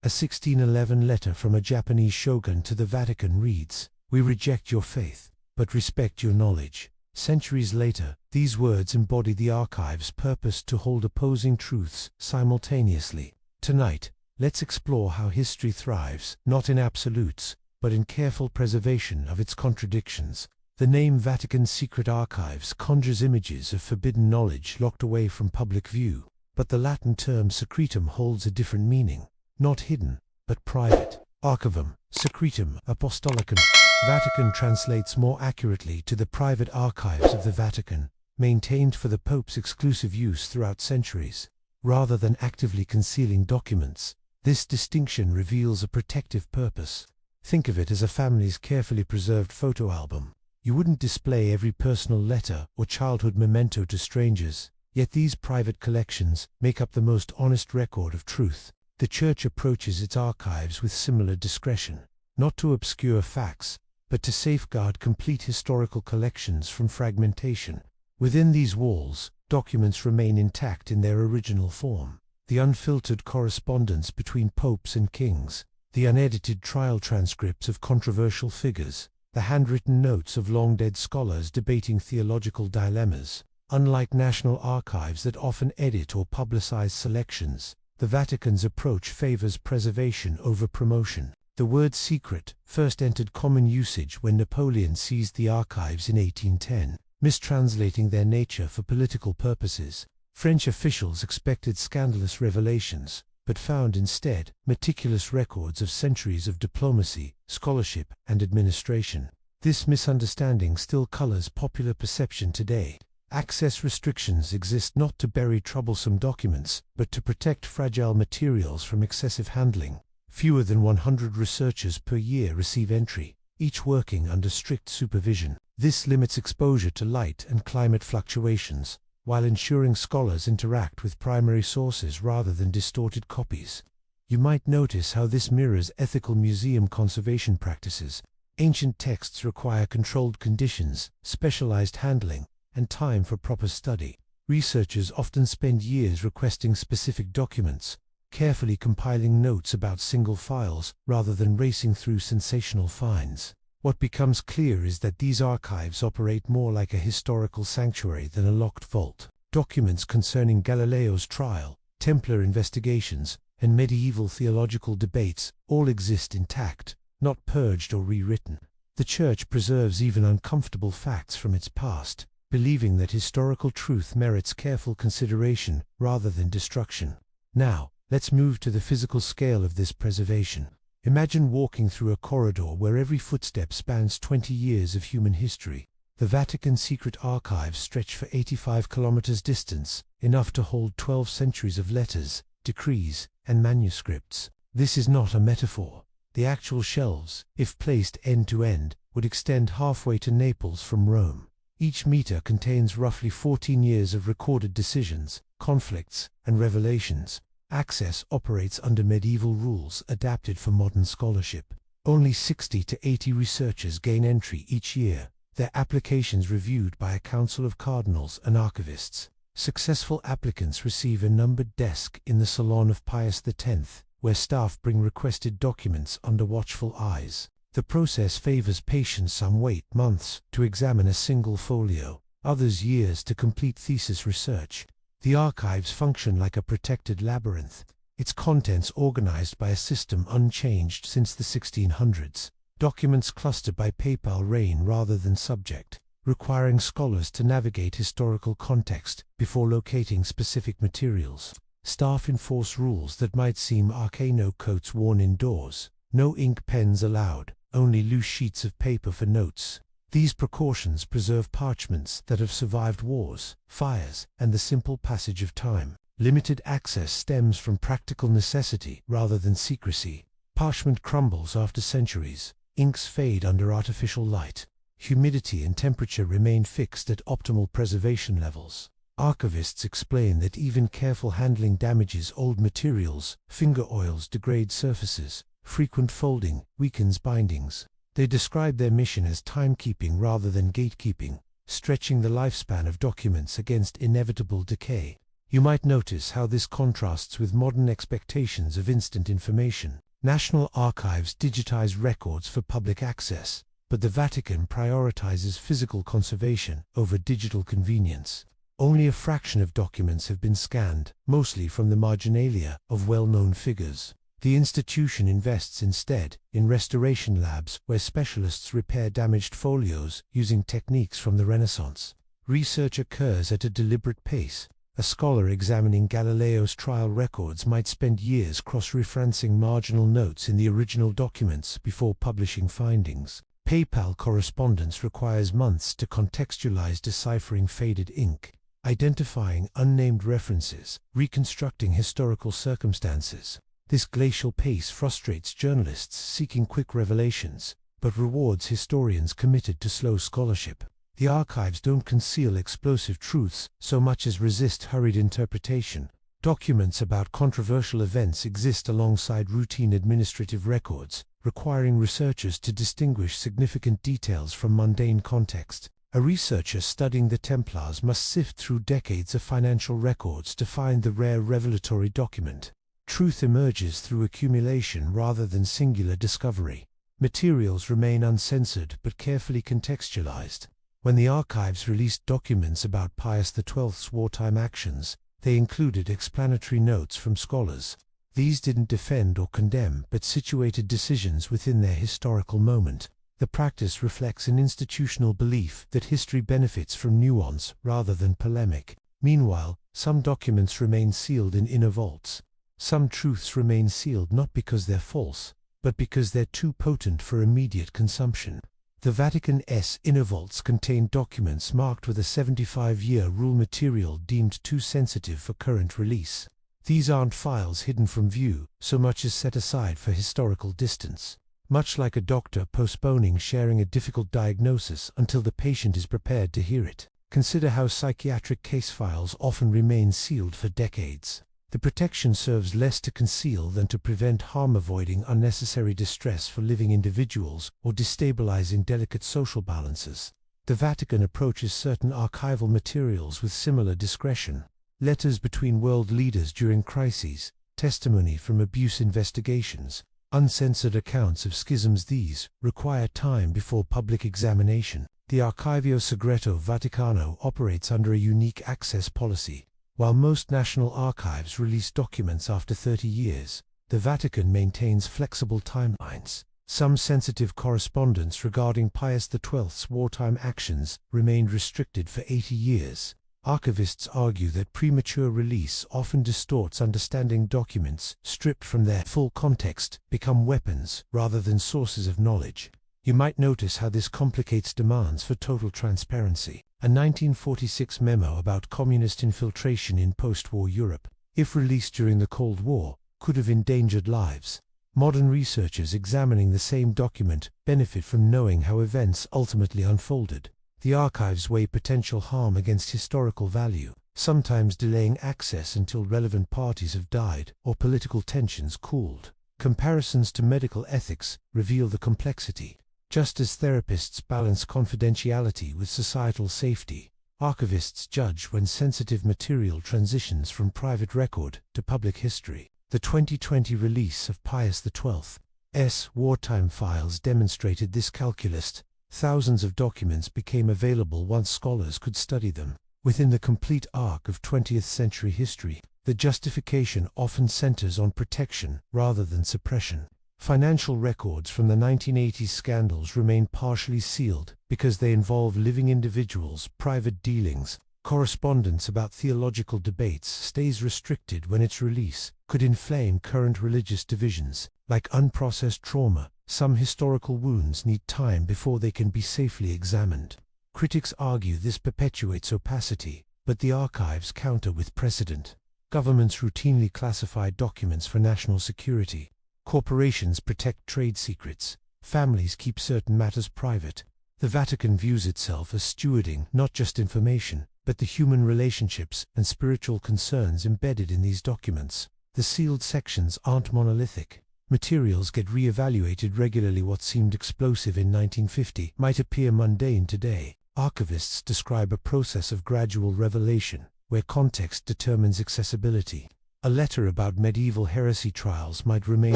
A 1611 letter from a Japanese shogun to the Vatican reads, "We reject your faith, but respect your knowledge." Centuries later, these words embody the archive's purpose to hold opposing truths simultaneously. Tonight, let's explore how history thrives, not in absolutes, but in careful preservation of its contradictions. The name Vatican Secret Archives conjures images of forbidden knowledge locked away from public view, but the Latin term secretum holds a different meaning. Not hidden, but private. Archivum, secretum, apostolicum. Vatican translates more accurately to the private archives of the Vatican, maintained for the Pope's exclusive use throughout centuries. Rather than actively concealing documents, this distinction reveals a protective purpose. Think of it as a family's carefully preserved photo album. You wouldn't display every personal letter or childhood memento to strangers, yet these private collections make up the most honest record of truth. The Church approaches its archives with similar discretion, not to obscure facts, but to safeguard complete historical collections from fragmentation. Within these walls, documents remain intact in their original form. The unfiltered correspondence between popes and kings, the unedited trial transcripts of controversial figures, the handwritten notes of long-dead scholars debating theological dilemmas. Unlike national archives that often edit or publicize selections, the Vatican's approach favors preservation over promotion. The word secret first entered common usage when Napoleon seized the archives in 1810, mistranslating their nature for political purposes. French officials expected scandalous revelations, but found instead meticulous records of centuries of diplomacy, scholarship, and administration. This misunderstanding still colors popular perception today. Access restrictions exist not to bury troublesome documents, but to protect fragile materials from excessive handling. Fewer than 100 researchers per year receive entry, each working under strict supervision. This limits exposure to light and climate fluctuations, while ensuring scholars interact with primary sources rather than distorted copies. You might notice how this mirrors ethical museum conservation practices. Ancient texts require controlled conditions, specialized handling, and time for proper study. Researchers often spend years requesting specific documents, carefully compiling notes about single files rather than racing through sensational finds. What becomes clear is that these archives operate more like a historical sanctuary than a locked vault. Documents concerning Galileo's trial, Templar investigations, and medieval theological debates all exist intact, not purged or rewritten. The Church preserves even uncomfortable facts from its past, believing that historical truth merits careful consideration rather than destruction. Now, let's move to the physical scale of this preservation. Imagine walking through a corridor where every footstep spans 20 years of human history. The Vatican Secret Archives stretch for 85 kilometers distance, enough to hold 12 centuries of letters, decrees, and manuscripts. This is not a metaphor. The actual shelves, if placed end to end, would extend halfway to Naples from Rome. Each meter contains roughly 14 years of recorded decisions, conflicts, and revelations. Access operates under medieval rules adapted for modern scholarship. Only 60 to 80 researchers gain entry each year, their applications reviewed by a council of cardinals and archivists. Successful applicants receive a numbered desk in the Salon of Pius X, where staff bring requested documents under watchful eyes. The process favors patients. Some wait months to examine a single folio, others years to complete thesis research. The archives function like a protected labyrinth, its contents organized by a system unchanged since the 1600s. Documents cluster by papal reign rather than subject, requiring scholars to navigate historical context before locating specific materials. Staff enforce rules that might seem arcane: no coats worn indoors, no ink pens allowed, only loose sheets of paper for notes. These precautions preserve parchments that have survived wars, fires, and the simple passage of time. Limited access stems from practical necessity rather than secrecy. Parchment crumbles after centuries, inks fade under artificial light. Humidity and temperature remain fixed at optimal preservation levels. Archivists explain that even careful handling damages old materials, finger oils degrade surfaces, frequent folding weakens bindings. They describe their mission as timekeeping rather than gatekeeping, stretching the lifespan of documents against inevitable decay. You might notice how this contrasts with modern expectations of instant information. National archives digitize records for public access, but the Vatican prioritizes physical conservation over digital convenience. Only a fraction of documents have been scanned, mostly from the marginalia of well-known figures. The institution invests instead in restoration labs where specialists repair damaged folios using techniques from the Renaissance. Research occurs at a deliberate pace. A scholar examining Galileo's trial records might spend years cross-referencing marginal notes in the original documents before publishing findings. PayPal correspondence requires months to contextualize deciphering faded ink, identifying unnamed references, reconstructing historical circumstances. This glacial pace frustrates journalists seeking quick revelations, but rewards historians committed to slow scholarship. The archives don't conceal explosive truths so much as resist hurried interpretation. Documents about controversial events exist alongside routine administrative records, requiring researchers to distinguish significant details from mundane context. A researcher studying the Templars must sift through decades of financial records to find the rare revelatory document. Truth emerges through accumulation rather than singular discovery. Materials remain uncensored but carefully contextualized. When the archives released documents about Pius XII's wartime actions, they included explanatory notes from scholars. These didn't defend or condemn, but situated decisions within their historical moment. The practice reflects an institutional belief that history benefits from nuance rather than polemic. Meanwhile, some documents remain sealed in inner vaults. Some truths remain sealed not because they're false, but because they're too potent for immediate consumption. The Vatican's inner vaults contain documents marked with a 75-year rule material deemed too sensitive for current release. These aren't files hidden from view, so much as set aside for historical distance. Much like a doctor postponing sharing a difficult diagnosis until the patient is prepared to hear it. Consider how psychiatric case files often remain sealed for decades. The protection serves less to conceal than to prevent harm, avoiding unnecessary distress for living individuals or destabilizing delicate social balances. The Vatican approaches certain archival materials with similar discretion. Letters between world leaders during crises, testimony from abuse investigations, uncensored accounts of schisms. These require time before public examination. The Archivio Segreto Vaticano operates under a unique access policy. While most national archives release documents after 30 years, the Vatican maintains flexible timelines. Some sensitive correspondence regarding Pius XII's wartime actions remained restricted for 80 years. Archivists argue that premature release often distorts understanding. Documents, stripped from their full context, become weapons rather than sources of knowledge. You might notice how this complicates demands for total transparency. A 1946 memo about communist infiltration in post-war Europe, if released during the Cold War, could have endangered lives. Modern researchers examining the same document benefit from knowing how events ultimately unfolded. The archives weigh potential harm against historical value, sometimes delaying access until relevant parties have died or political tensions cooled. Comparisons to medical ethics reveal the complexity. Just as therapists balance confidentiality with societal safety, archivists judge when sensitive material transitions from private record to public history. The 2020 release of Pius XII's wartime files demonstrated this calculus. Thousands of documents became available once scholars could study them. Within the complete arc of 20th century history, the justification often centers on protection rather than suppression. Financial records from the 1980s scandals remain partially sealed because they involve living individuals' private dealings. Correspondence about theological debates stays restricted when its release could inflame current religious divisions. Like unprocessed trauma, some historical wounds need time before they can be safely examined. Critics argue this perpetuates opacity, but the archives counter with precedent. Governments routinely classify documents for national security. Corporations protect trade secrets. Families keep certain matters private. The Vatican views itself as stewarding not just information, but the human relationships and spiritual concerns embedded in these documents. The sealed sections aren't monolithic. Materials get re-evaluated regularly. What seemed explosive in 1950 might appear mundane today. Archivists describe a process of gradual revelation. where context determines accessibility. A letter about medieval heresy trials might remain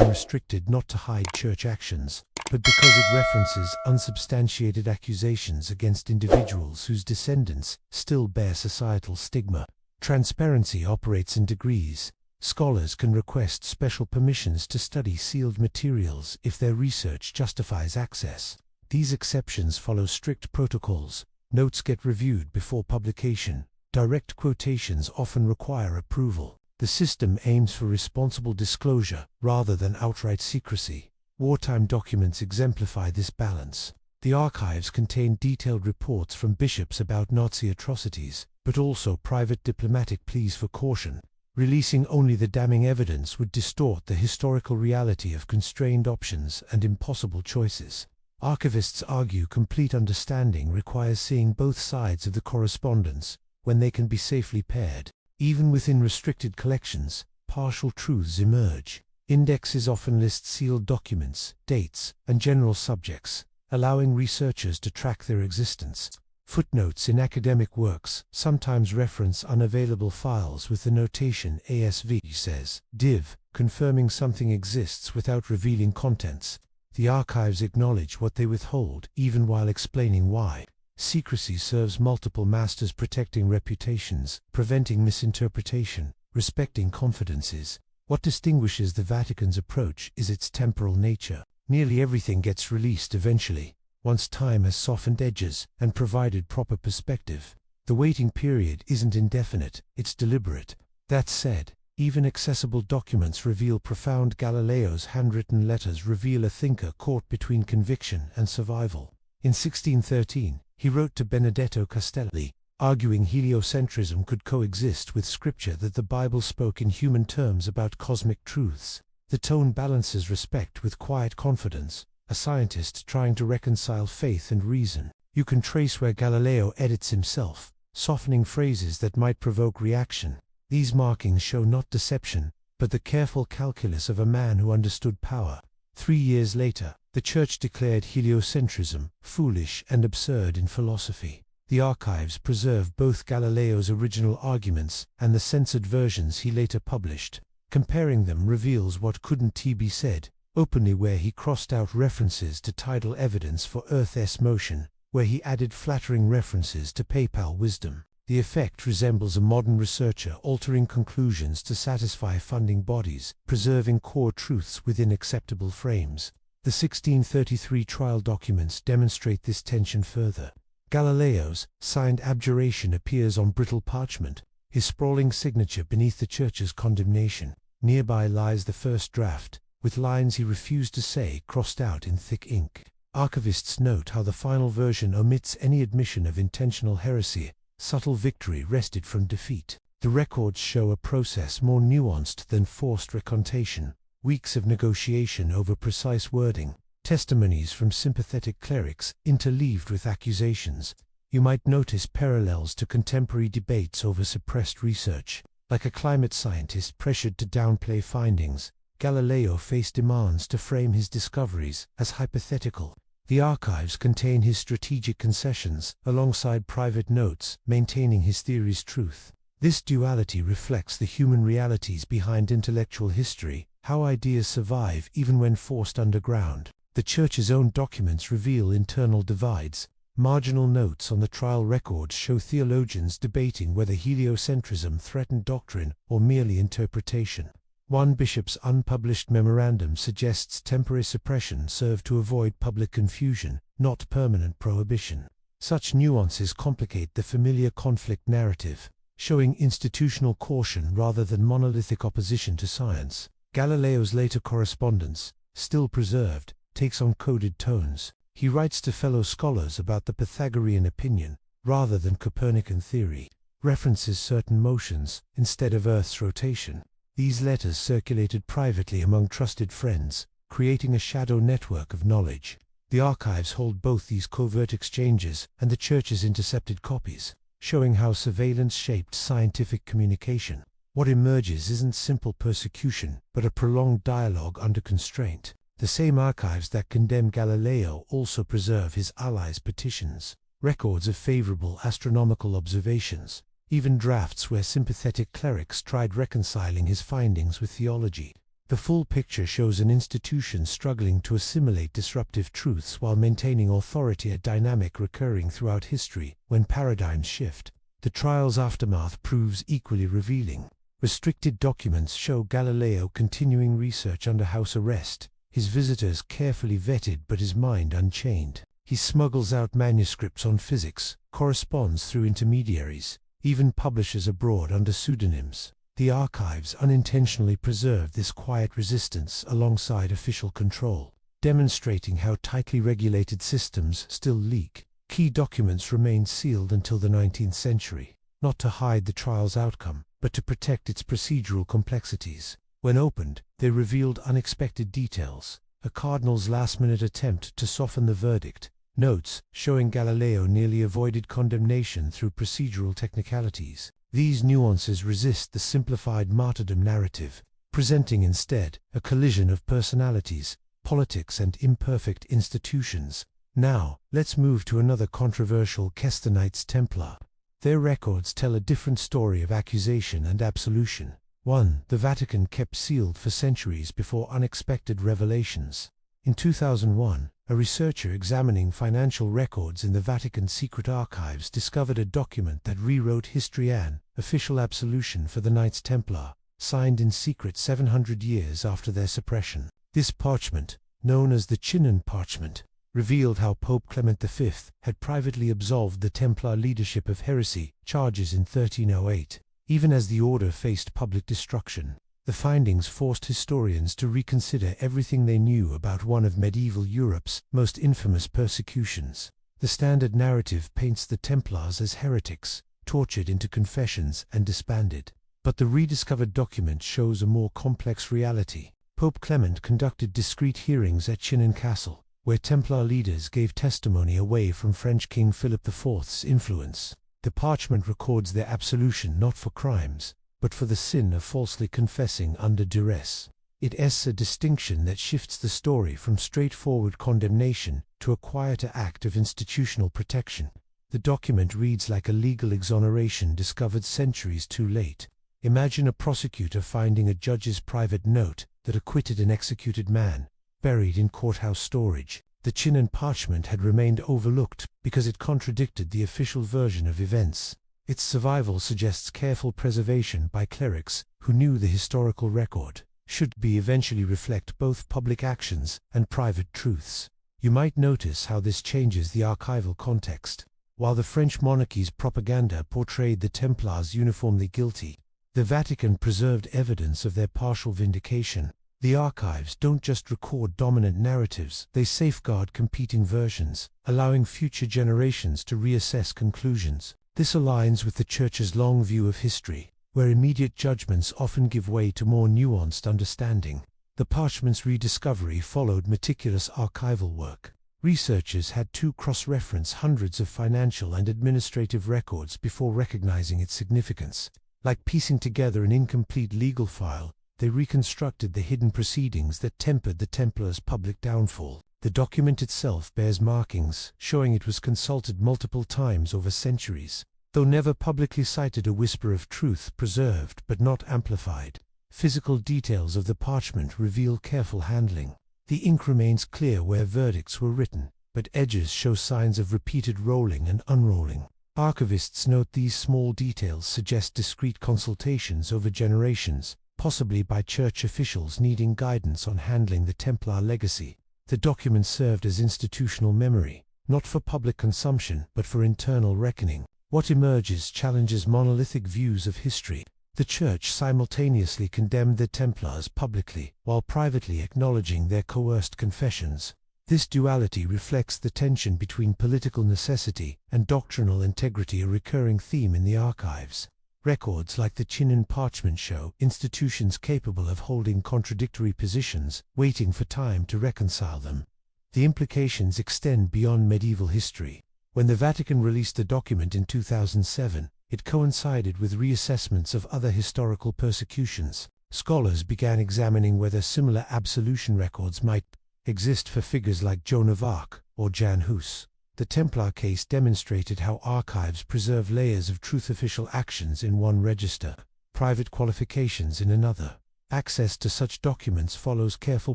restricted not to hide church actions, but because it references unsubstantiated accusations against individuals whose descendants still bear societal stigma. Transparency operates in degrees. Scholars can request special permissions to study sealed materials if their research justifies access. These exceptions follow strict protocols. Notes get reviewed before publication. Direct quotations often require approval. The system aims for responsible disclosure rather than outright secrecy. Wartime documents exemplify this balance. The archives contain detailed reports from bishops about Nazi atrocities, but also private diplomatic pleas for caution. Releasing only the damning evidence would distort the historical reality of constrained options and impossible choices. Archivists argue complete understanding requires seeing both sides of the correspondence when they can be safely paired. Even within restricted collections, partial truths emerge. Indexes often list sealed documents, dates, and general subjects, allowing researchers to track their existence. Footnotes in academic works sometimes reference unavailable files with the notation ASV says, div, confirming something exists without revealing contents. The archives acknowledge what they withhold, even while explaining why. Secrecy serves multiple masters, protecting reputations, preventing misinterpretation, respecting confidences. What distinguishes the Vatican's approach is its temporal nature. Nearly everything gets released eventually, once time has softened edges and provided proper perspective. The waiting period isn't indefinite, it's deliberate. That said, even accessible documents reveal profound. Galileo's handwritten letters reveal a thinker caught between conviction and survival. In 1613, he wrote to Benedetto Castelli, arguing heliocentrism could coexist with scripture, that the Bible spoke in human terms about cosmic truths. The tone balances respect with quiet confidence, a scientist trying to reconcile faith and reason. You can trace where Galileo edits himself, softening phrases that might provoke reaction. These markings show not deception, but the careful calculus of a man who understood power. 3 years later, the Church declared heliocentrism foolish and absurd in philosophy. The archives preserve both Galileo's original arguments and the censored versions he later published. Comparing them reveals what couldn't be said openly, where he crossed out references to tidal evidence for Earth's motion, where he added flattering references to papal wisdom. The effect resembles a modern researcher altering conclusions to satisfy funding bodies, preserving core truths within acceptable frames. The 1633 trial documents demonstrate this tension further. Galileo's signed abjuration appears on brittle parchment, his sprawling signature beneath the Church's condemnation. Nearby lies the first draft, with lines he refused to say crossed out in thick ink. Archivists note how the final version omits any admission of intentional heresy. Subtle victory wrested from defeat. The records show a process more nuanced than forced recantation. Weeks of negotiation over precise wording. Testimonies from sympathetic clerics interleaved with accusations. You might notice parallels to contemporary debates over suppressed research. Like a climate scientist pressured to downplay findings, Galileo faced demands to frame his discoveries as hypothetical. The archives contain his strategic concessions, alongside private notes, maintaining his theory's truth. This duality reflects the human realities behind intellectual history, how ideas survive even when forced underground. The Church's own documents reveal internal divides. Marginal notes on the trial records show theologians debating whether heliocentrism threatened doctrine or merely interpretation. One bishop's unpublished memorandum suggests temporary suppression served to avoid public confusion, not permanent prohibition. Such nuances complicate the familiar conflict narrative, showing institutional caution rather than monolithic opposition to science. Galileo's later correspondence, still preserved, takes on coded tones. He writes to fellow scholars about the Pythagorean opinion, rather than Copernican theory, references certain motions instead of Earth's rotation. These letters circulated privately among trusted friends, creating a shadow network of knowledge. The archives hold both these covert exchanges and the Church's intercepted copies, showing how surveillance shaped scientific communication. What emerges isn't simple persecution, but a prolonged dialogue under constraint. The same archives that condemn Galileo also preserve his allies' petitions, records of favorable astronomical observations, even drafts where sympathetic clerics tried reconciling his findings with theology. The full picture shows an institution struggling to assimilate disruptive truths while maintaining authority, a dynamic recurring throughout history. When paradigms shift, the trial's aftermath proves equally revealing. Restricted documents show Galileo continuing research under house arrest, his visitors carefully vetted but his mind unchained. He smuggles out manuscripts on physics, corresponds through intermediaries, even publishes abroad under pseudonyms. The archives unintentionally preserve this quiet resistance alongside official control, demonstrating how tightly regulated systems still leak. Key documents remained sealed until the 19th century, not to hide the trial's outcome, but to protect its procedural complexities. When opened, they revealed unexpected details: a cardinal's last-minute attempt to soften the verdict, notes showing Galileo nearly avoided condemnation through procedural technicalities. These nuances resist the simplified martyrdom narrative, presenting instead a collision of personalities, politics, and imperfect institutions. Now, let's move to another controversial case: the Knights Templar. Their records tell a different story of accusation and absolution. 1. The Vatican kept sealed for centuries before unexpected revelations. In 2001, a researcher examining financial records in the Vatican Secret Archives discovered a document that rewrote history: an official absolution for the Knights Templar, signed in secret 700 years after their suppression. This parchment, known as the Chinon Parchment, revealed how Pope Clement V had privately absolved the Templar leadership of heresy charges in 1308, even as the order faced public destruction. The findings forced historians to reconsider everything they knew about one of medieval Europe's most infamous persecutions. The standard narrative paints the Templars as heretics, tortured into confessions and disbanded. But the rediscovered document shows a more complex reality. Pope Clement conducted discreet hearings at Chinon Castle, where Templar leaders gave testimony away from French King Philip IV's influence. The parchment records their absolution not for crimes, but for the sin of falsely confessing under duress. It asks a distinction that shifts the story from straightforward condemnation to a quieter act of institutional protection. The document reads like a legal exoneration discovered centuries too late. Imagine a prosecutor finding a judge's private note that acquitted an executed man, buried in courthouse storage. The Chinon parchment had remained overlooked because it contradicted the official version of events. Its survival suggests careful preservation by clerics who knew the historical record should eventually reflect both public actions and private truths. You might notice how this changes the archival context. While the French monarchy's propaganda portrayed the Templars uniformly guilty, the Vatican preserved evidence of their partial vindication. The archives don't just record dominant narratives, they safeguard competing versions, allowing future generations to reassess conclusions. This aligns with the Church's long view of history, where immediate judgments often give way to more nuanced understanding. The parchment's rediscovery followed meticulous archival work. Researchers had to cross-reference hundreds of financial and administrative records before recognizing its significance. Like piecing together an incomplete legal file, they reconstructed the hidden proceedings that tempered the Templars' public downfall. The document itself bears markings, showing it was consulted multiple times over centuries. Though never publicly cited, a whisper of truth preserved but not amplified. Physical details of the parchment reveal careful handling. The ink remains clear where verdicts were written, but edges show signs of repeated rolling and unrolling. Archivists note these small details suggest discreet consultations over generations, possibly by church officials needing guidance on handling the Templar legacy. The document served as institutional memory, not for public consumption but for internal reckoning. What emerges challenges monolithic views of history. The Church simultaneously condemned the Templars publicly, while privately acknowledging their coerced confessions. This duality reflects the tension between political necessity and doctrinal integrity, a recurring theme in the archives. Records like the Chinon parchment show institutions capable of holding contradictory positions, waiting for time to reconcile them. The implications extend beyond medieval history. When the Vatican released the document in 2007, it coincided with reassessments of other historical persecutions. Scholars began examining whether similar absolution records might exist for figures like Joan of Arc or Jan Hus. The Templar case demonstrated how archives preserve layers of truth: official actions in one register, private qualifications in another. Access to such documents follows careful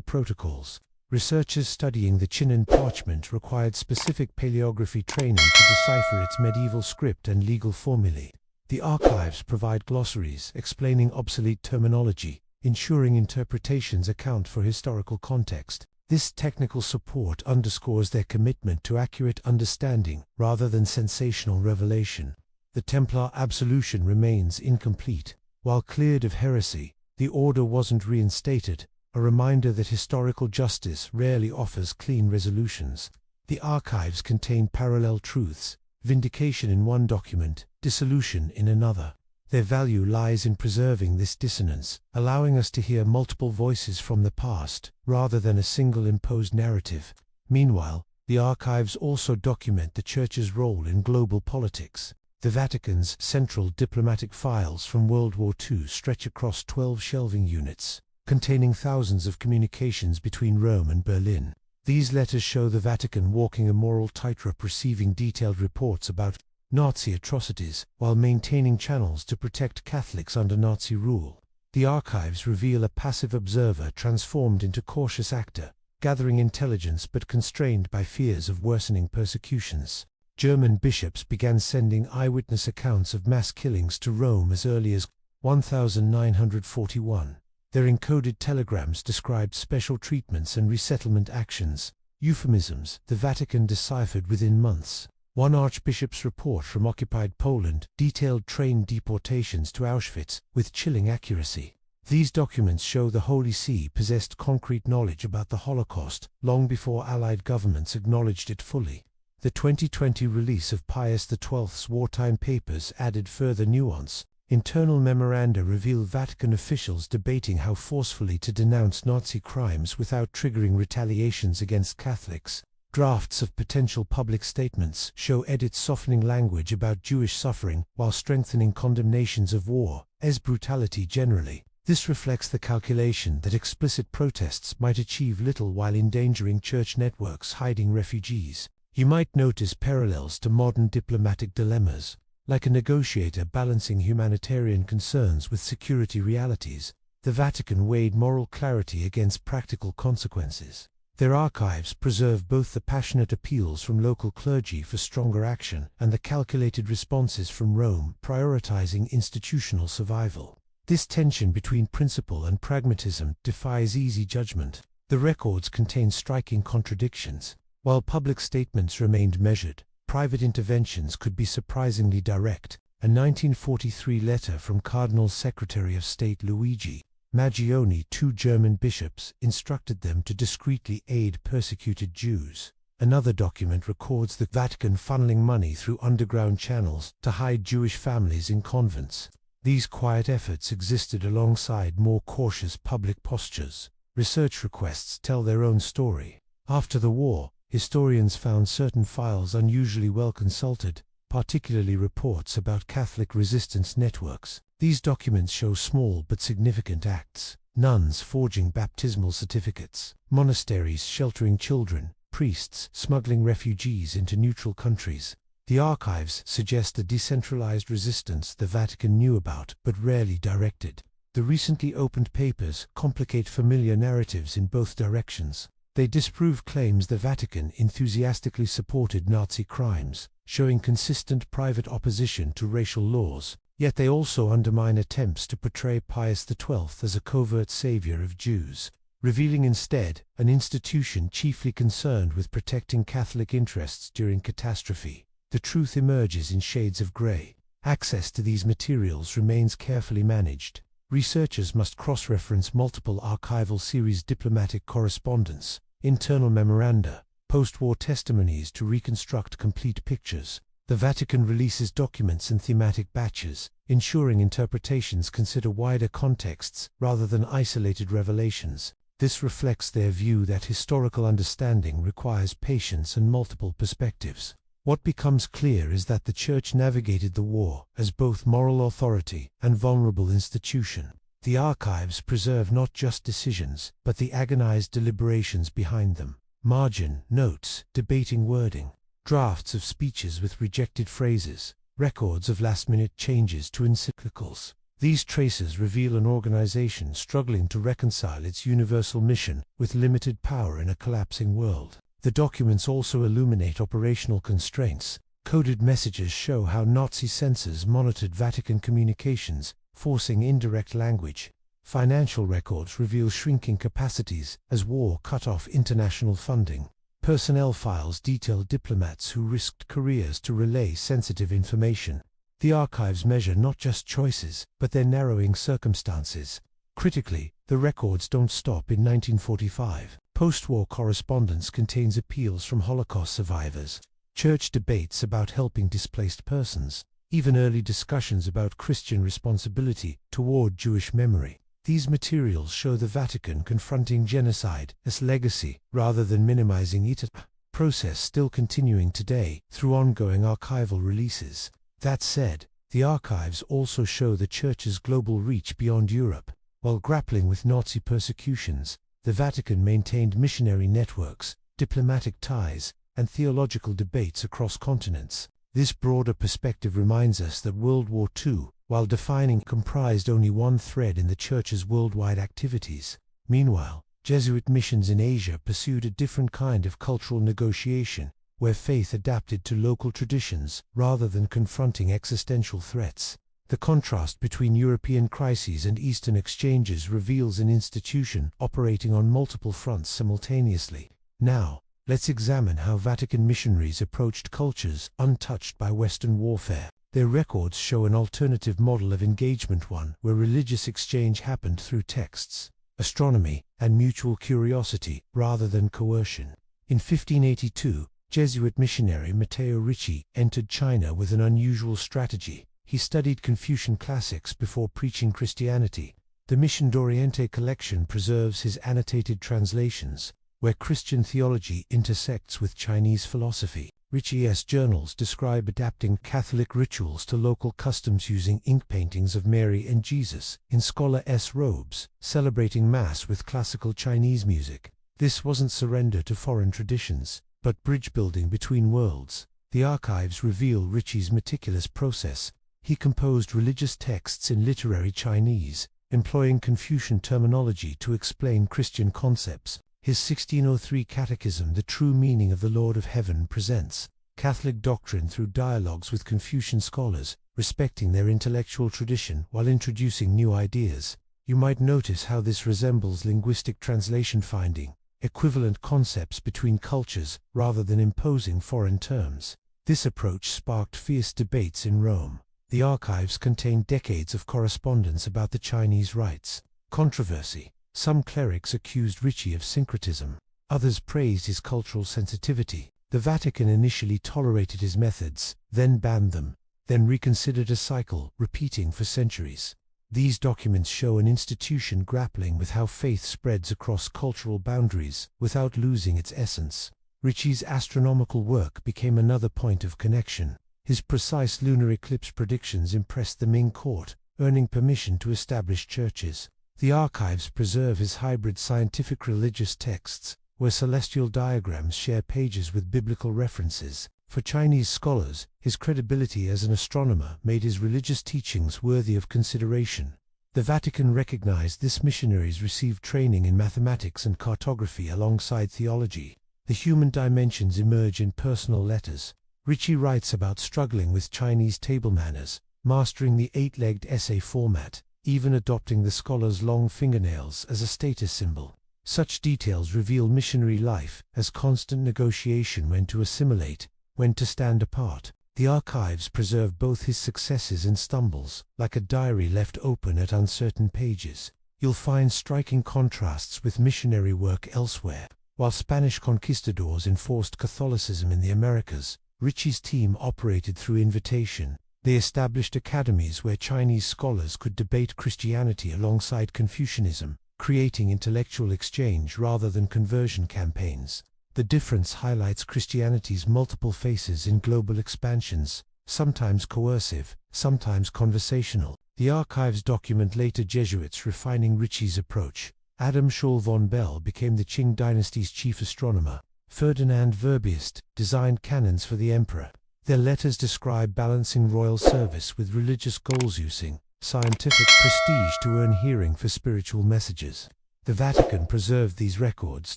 protocols. Researchers studying the Chinon parchment required specific paleography training to decipher its medieval script and legal formulae. The archives provide glossaries explaining obsolete terminology, ensuring interpretations account for historical context. This technical support underscores their commitment to accurate understanding rather than sensational revelation. The Templar absolution remains incomplete. While cleared of heresy, the order wasn't reinstated, a reminder that historical justice rarely offers clean resolutions. The archives contain parallel truths, vindication in one document, dissolution in another. Their value lies in preserving this dissonance, allowing us to hear multiple voices from the past, rather than a single imposed narrative. Meanwhile, the archives also document the Church's role in global politics. The Vatican's central diplomatic files from World War II stretch across 12 shelving units, containing thousands of communications between Rome and Berlin. These letters show the Vatican walking a moral tightrope, receiving detailed reports about Nazi atrocities while maintaining channels to protect Catholics under Nazi rule. The archives reveal a passive observer transformed into cautious actor, gathering intelligence but constrained by fears of worsening persecutions. German bishops began sending eyewitness accounts of mass killings to Rome as early as 1941. Their encoded telegrams described special treatments and resettlement actions, euphemisms the Vatican deciphered within months. One archbishop's report from occupied Poland detailed train deportations to Auschwitz with chilling accuracy. These documents show the Holy See possessed concrete knowledge about the Holocaust long before Allied governments acknowledged it fully. The 2020 release of Pius XII's wartime papers added further nuance. Internal memoranda reveal Vatican officials debating how forcefully to denounce Nazi crimes without triggering retaliations against Catholics. Drafts of potential public statements show edits softening language about Jewish suffering while strengthening condemnations of war as brutality generally. This reflects the calculation that explicit protests might achieve little while endangering church networks hiding refugees. You might notice parallels to modern diplomatic dilemmas, like a negotiator balancing humanitarian concerns with security realities. The Vatican weighed moral clarity against practical consequences. Their archives preserve both the passionate appeals from local clergy for stronger action and the calculated responses from Rome prioritizing institutional survival. This tension between principle and pragmatism defies easy judgment. The records contain striking contradictions. While public statements remained measured, private interventions could be surprisingly direct. A 1943 letter from Cardinal Secretary of State Luigi Maggioni to German bishops instructed them to discreetly aid persecuted Jews. Another document records the Vatican funneling money through underground channels to hide Jewish families in convents. These quiet efforts existed alongside more cautious public postures. Research requests tell their own story. After the war, historians found certain files unusually well consulted, particularly reports about Catholic resistance networks. These documents show small but significant acts: nuns forging baptismal certificates, monasteries sheltering children, priests smuggling refugees into neutral countries. The archives suggest a decentralized resistance the Vatican knew about but rarely directed. The recently opened papers complicate familiar narratives in both directions. They disprove claims the Vatican enthusiastically supported Nazi crimes, showing consistent private opposition to racial laws. Yet they also undermine attempts to portray Pius XII as a covert savior of Jews, revealing instead an institution chiefly concerned with protecting Catholic interests during catastrophe. The truth emerges in shades of gray. Access to these materials remains carefully managed. Researchers must cross-reference multiple archival series, diplomatic correspondence, internal memoranda, post-war testimonies to reconstruct complete pictures. The Vatican releases documents in thematic batches, ensuring interpretations consider wider contexts rather than isolated revelations. This reflects their view that historical understanding requires patience and multiple perspectives. What becomes clear is that the Church navigated the war as both moral authority and vulnerable institution. The archives preserve not just decisions, but the agonized deliberations behind them. Margin, notes, debating wording, drafts of speeches with rejected phrases, records of last-minute changes to encyclicals. These traces reveal an organization struggling to reconcile its universal mission with limited power in a collapsing world. The documents also illuminate operational constraints. Coded messages show how Nazi censors monitored Vatican communications, forcing indirect language. Financial records reveal shrinking capacities as war cut off international funding. Personnel files detail diplomats who risked careers to relay sensitive information. The archives measure not just choices, but their narrowing circumstances. Critically, the records don't stop in 1945. Post-war correspondence contains appeals from Holocaust survivors, church debates about helping displaced persons, even early discussions about Christian responsibility toward Jewish memory. These materials show the Vatican confronting genocide as legacy rather than minimizing it, a process still continuing today through ongoing archival releases. That said, the archives also show the Church's global reach beyond Europe. While grappling with Nazi persecutions, the Vatican maintained missionary networks, diplomatic ties, and theological debates across continents. This broader perspective reminds us that World War II, while defining, comprised only one thread in the Church's worldwide activities. Meanwhile, Jesuit missions in Asia pursued a different kind of cultural negotiation, where faith adapted to local traditions rather than confronting existential threats. The contrast between European crises and Eastern exchanges reveals an institution operating on multiple fronts simultaneously. Now, let's examine how Vatican missionaries approached cultures untouched by Western warfare. Their records show an alternative model of engagement, one where religious exchange happened through texts, astronomy, and mutual curiosity rather than coercion. In 1582, Jesuit missionary Matteo Ricci entered China with an unusual strategy. He studied Confucian classics before preaching Christianity. The Mission d'Oriente collection preserves his annotated translations, where Christian theology intersects with Chinese philosophy. Ricci's journals describe adapting Catholic rituals to local customs using ink paintings of Mary and Jesus in scholar-s robes, celebrating Mass with classical Chinese music. This wasn't surrender to foreign traditions, but bridge building between worlds. The archives reveal Ricci's meticulous process. He composed religious texts in literary Chinese, employing Confucian terminology to explain Christian concepts. His 1603 Catechism, The True Meaning of the Lord of Heaven, presents Catholic doctrine through dialogues with Confucian scholars, respecting their intellectual tradition while introducing new ideas. You might notice how this resembles linguistic translation, finding equivalent concepts between cultures rather than imposing foreign terms. This approach sparked fierce debates in Rome. The archives contain decades of correspondence about the Chinese rites. Controversy. Some clerics accused Ricci of syncretism. Others praised his cultural sensitivity. The Vatican initially tolerated his methods, then banned them, then reconsidered, a cycle repeating for centuries. These documents show an institution grappling with how faith spreads across cultural boundaries without losing its essence. Ricci's astronomical work became another point of connection. His precise lunar eclipse predictions impressed the Ming court, earning permission to establish churches. The archives preserve his hybrid scientific religious texts, where celestial diagrams share pages with biblical references. For Chinese scholars, his credibility as an astronomer made his religious teachings worthy of consideration. The Vatican recognized this. Missionaries received training in mathematics and cartography alongside theology. The human dimensions emerge in personal letters. Ricci writes about struggling with Chinese table manners, mastering the eight-legged essay format, even adopting the scholar's long fingernails as a status symbol. Such details reveal missionary life as constant negotiation, when to assimilate, when to stand apart. The archives preserve both his successes and stumbles, like a diary left open at uncertain pages. You'll find striking contrasts with missionary work elsewhere. While Spanish conquistadors enforced Catholicism in the Americas, Ricci's team operated through invitation. They established academies where Chinese scholars could debate Christianity alongside Confucianism, creating intellectual exchange rather than conversion campaigns. The difference highlights Christianity's multiple faces in global expansions, sometimes coercive, sometimes conversational. The archives document later Jesuits refining Ricci's approach. Adam Scholl von Bell became the Qing dynasty's chief astronomer. Ferdinand Verbiest designed canons for the emperor. Their letters describe balancing royal service with religious goals, using scientific prestige to earn hearing for spiritual messages. The Vatican preserved these records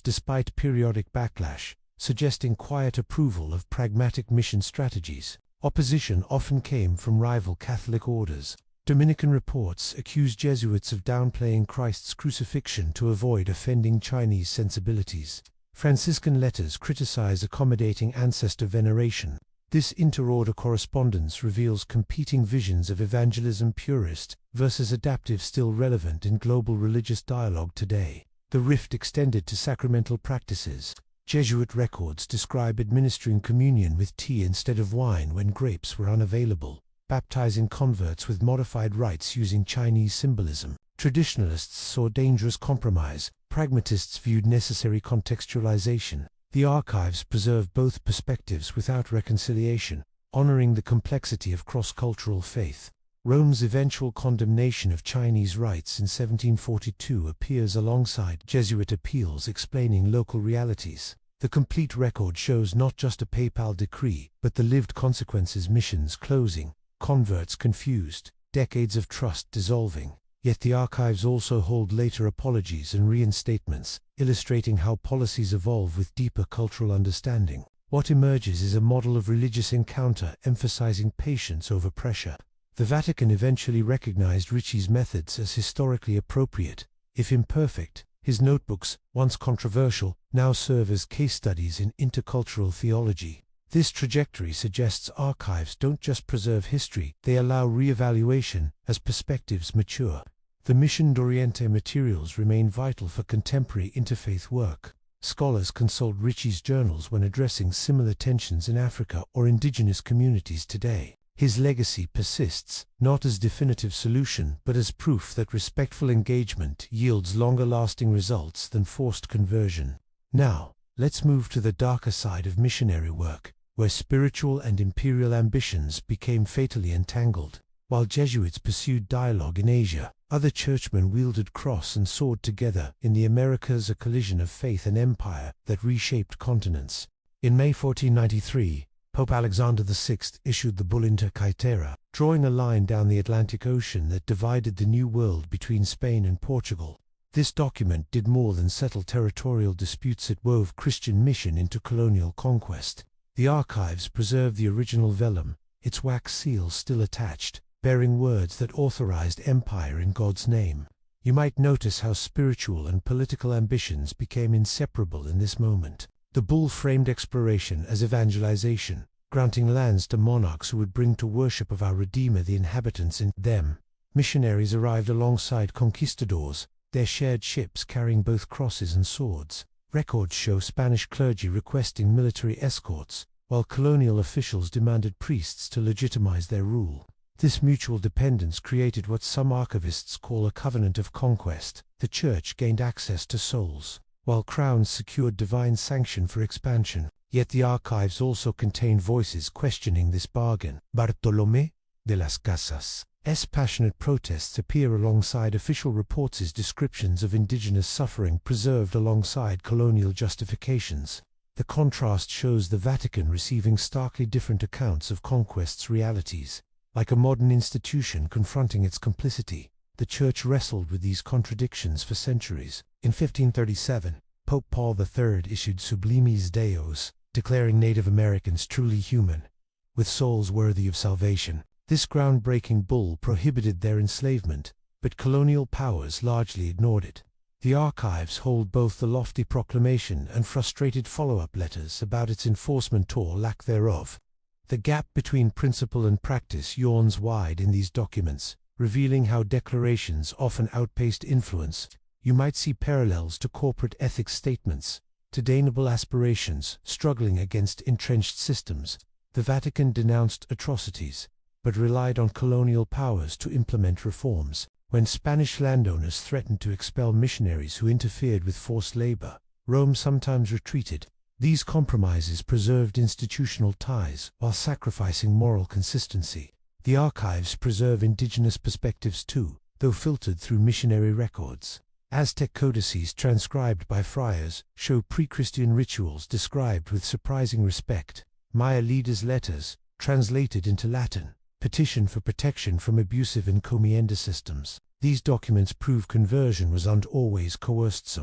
despite periodic backlash, suggesting quiet approval of pragmatic mission strategies. Opposition often came from rival Catholic orders. Dominican reports accused Jesuits of downplaying Christ's crucifixion to avoid offending Chinese sensibilities. Franciscan letters criticize accommodating ancestor veneration. This inter-order correspondence reveals competing visions of evangelism, purist versus adaptive, still relevant in global religious dialogue today. The rift extended to sacramental practices. Jesuit records describe administering communion with tea instead of wine when grapes were unavailable, baptizing converts with modified rites using Chinese symbolism. Traditionalists saw dangerous compromise. Pragmatists viewed necessary contextualization. The archives preserve both perspectives without reconciliation, honoring the complexity of cross-cultural faith. Rome's eventual condemnation of Chinese rites in 1742 appears alongside Jesuit appeals explaining local realities. The complete record shows not just a papal decree, but the lived consequences: missions closing, converts confused, decades of trust dissolving. Yet the archives also hold later apologies and reinstatements, illustrating how policies evolve with deeper cultural understanding. What emerges is a model of religious encounter emphasizing patience over pressure. The Vatican eventually recognized Ricci's methods as historically appropriate. If imperfect, his notebooks, once controversial, now serve as case studies in intercultural theology. This trajectory suggests archives don't just preserve history, they allow re-evaluation as perspectives mature. The Mission d'Oriente materials remain vital for contemporary interfaith work. Scholars consult Ricci's journals when addressing similar tensions in Africa or indigenous communities today. His legacy persists, not as definitive solution, but as proof that respectful engagement yields longer-lasting results than forced conversion. Now, let's move to the darker side of missionary work, where spiritual and imperial ambitions became fatally entangled. While Jesuits pursued dialogue in Asia, other churchmen wielded cross and sword together in the Americas, a collision of faith and empire that reshaped continents. In May 1493, Pope Alexander VI issued the Bull Inter Caetera, drawing a line down the Atlantic Ocean that divided the New World between Spain and Portugal. This document did more than settle territorial disputes, it wove Christian mission into colonial conquest. The archives preserve the original vellum, its wax seal still attached, bearing words that authorized empire in God's name. You might notice how spiritual and political ambitions became inseparable in this moment. The bull framed exploration as evangelization, granting lands to monarchs who would bring to worship of our Redeemer the inhabitants in them. Missionaries arrived alongside conquistadors, their shared ships carrying both crosses and swords. Records show Spanish clergy requesting military escorts, while colonial officials demanded priests to legitimize their rule. This mutual dependence created what some archivists call a covenant of conquest. The Church gained access to souls, while crowns secured divine sanction for expansion. Yet the archives also contain voices questioning this bargain. Bartolomé de las Casas' passionate protests appear alongside official reports' descriptions of indigenous suffering preserved alongside colonial justifications. The contrast shows the Vatican receiving starkly different accounts of conquest's realities. Like a modern institution confronting its complicity, the Church wrestled with these contradictions for centuries. In 1537, Pope Paul III issued Sublimis Deos, declaring Native Americans truly human, with souls worthy of salvation. This groundbreaking bull prohibited their enslavement, but colonial powers largely ignored it. The archives hold both the lofty proclamation and frustrated follow-up letters about its enforcement or lack thereof. The gap between principle and practice yawns wide in these documents, revealing how declarations often outpaced influence. You might see parallels to corporate ethics statements, to noble aspirations struggling against entrenched systems. The Vatican denounced atrocities, but relied on colonial powers to implement reforms. When Spanish landowners threatened to expel missionaries who interfered with forced labor, Rome sometimes retreated. These compromises preserved institutional ties while sacrificing moral consistency. The archives preserve indigenous perspectives too, though filtered through missionary records. Aztec codices transcribed by friars show pre-Christian rituals described with surprising respect. Maya leaders' letters, translated into Latin, petition for protection from abusive encomienda systems. These documents prove conversion wasn't always coerced.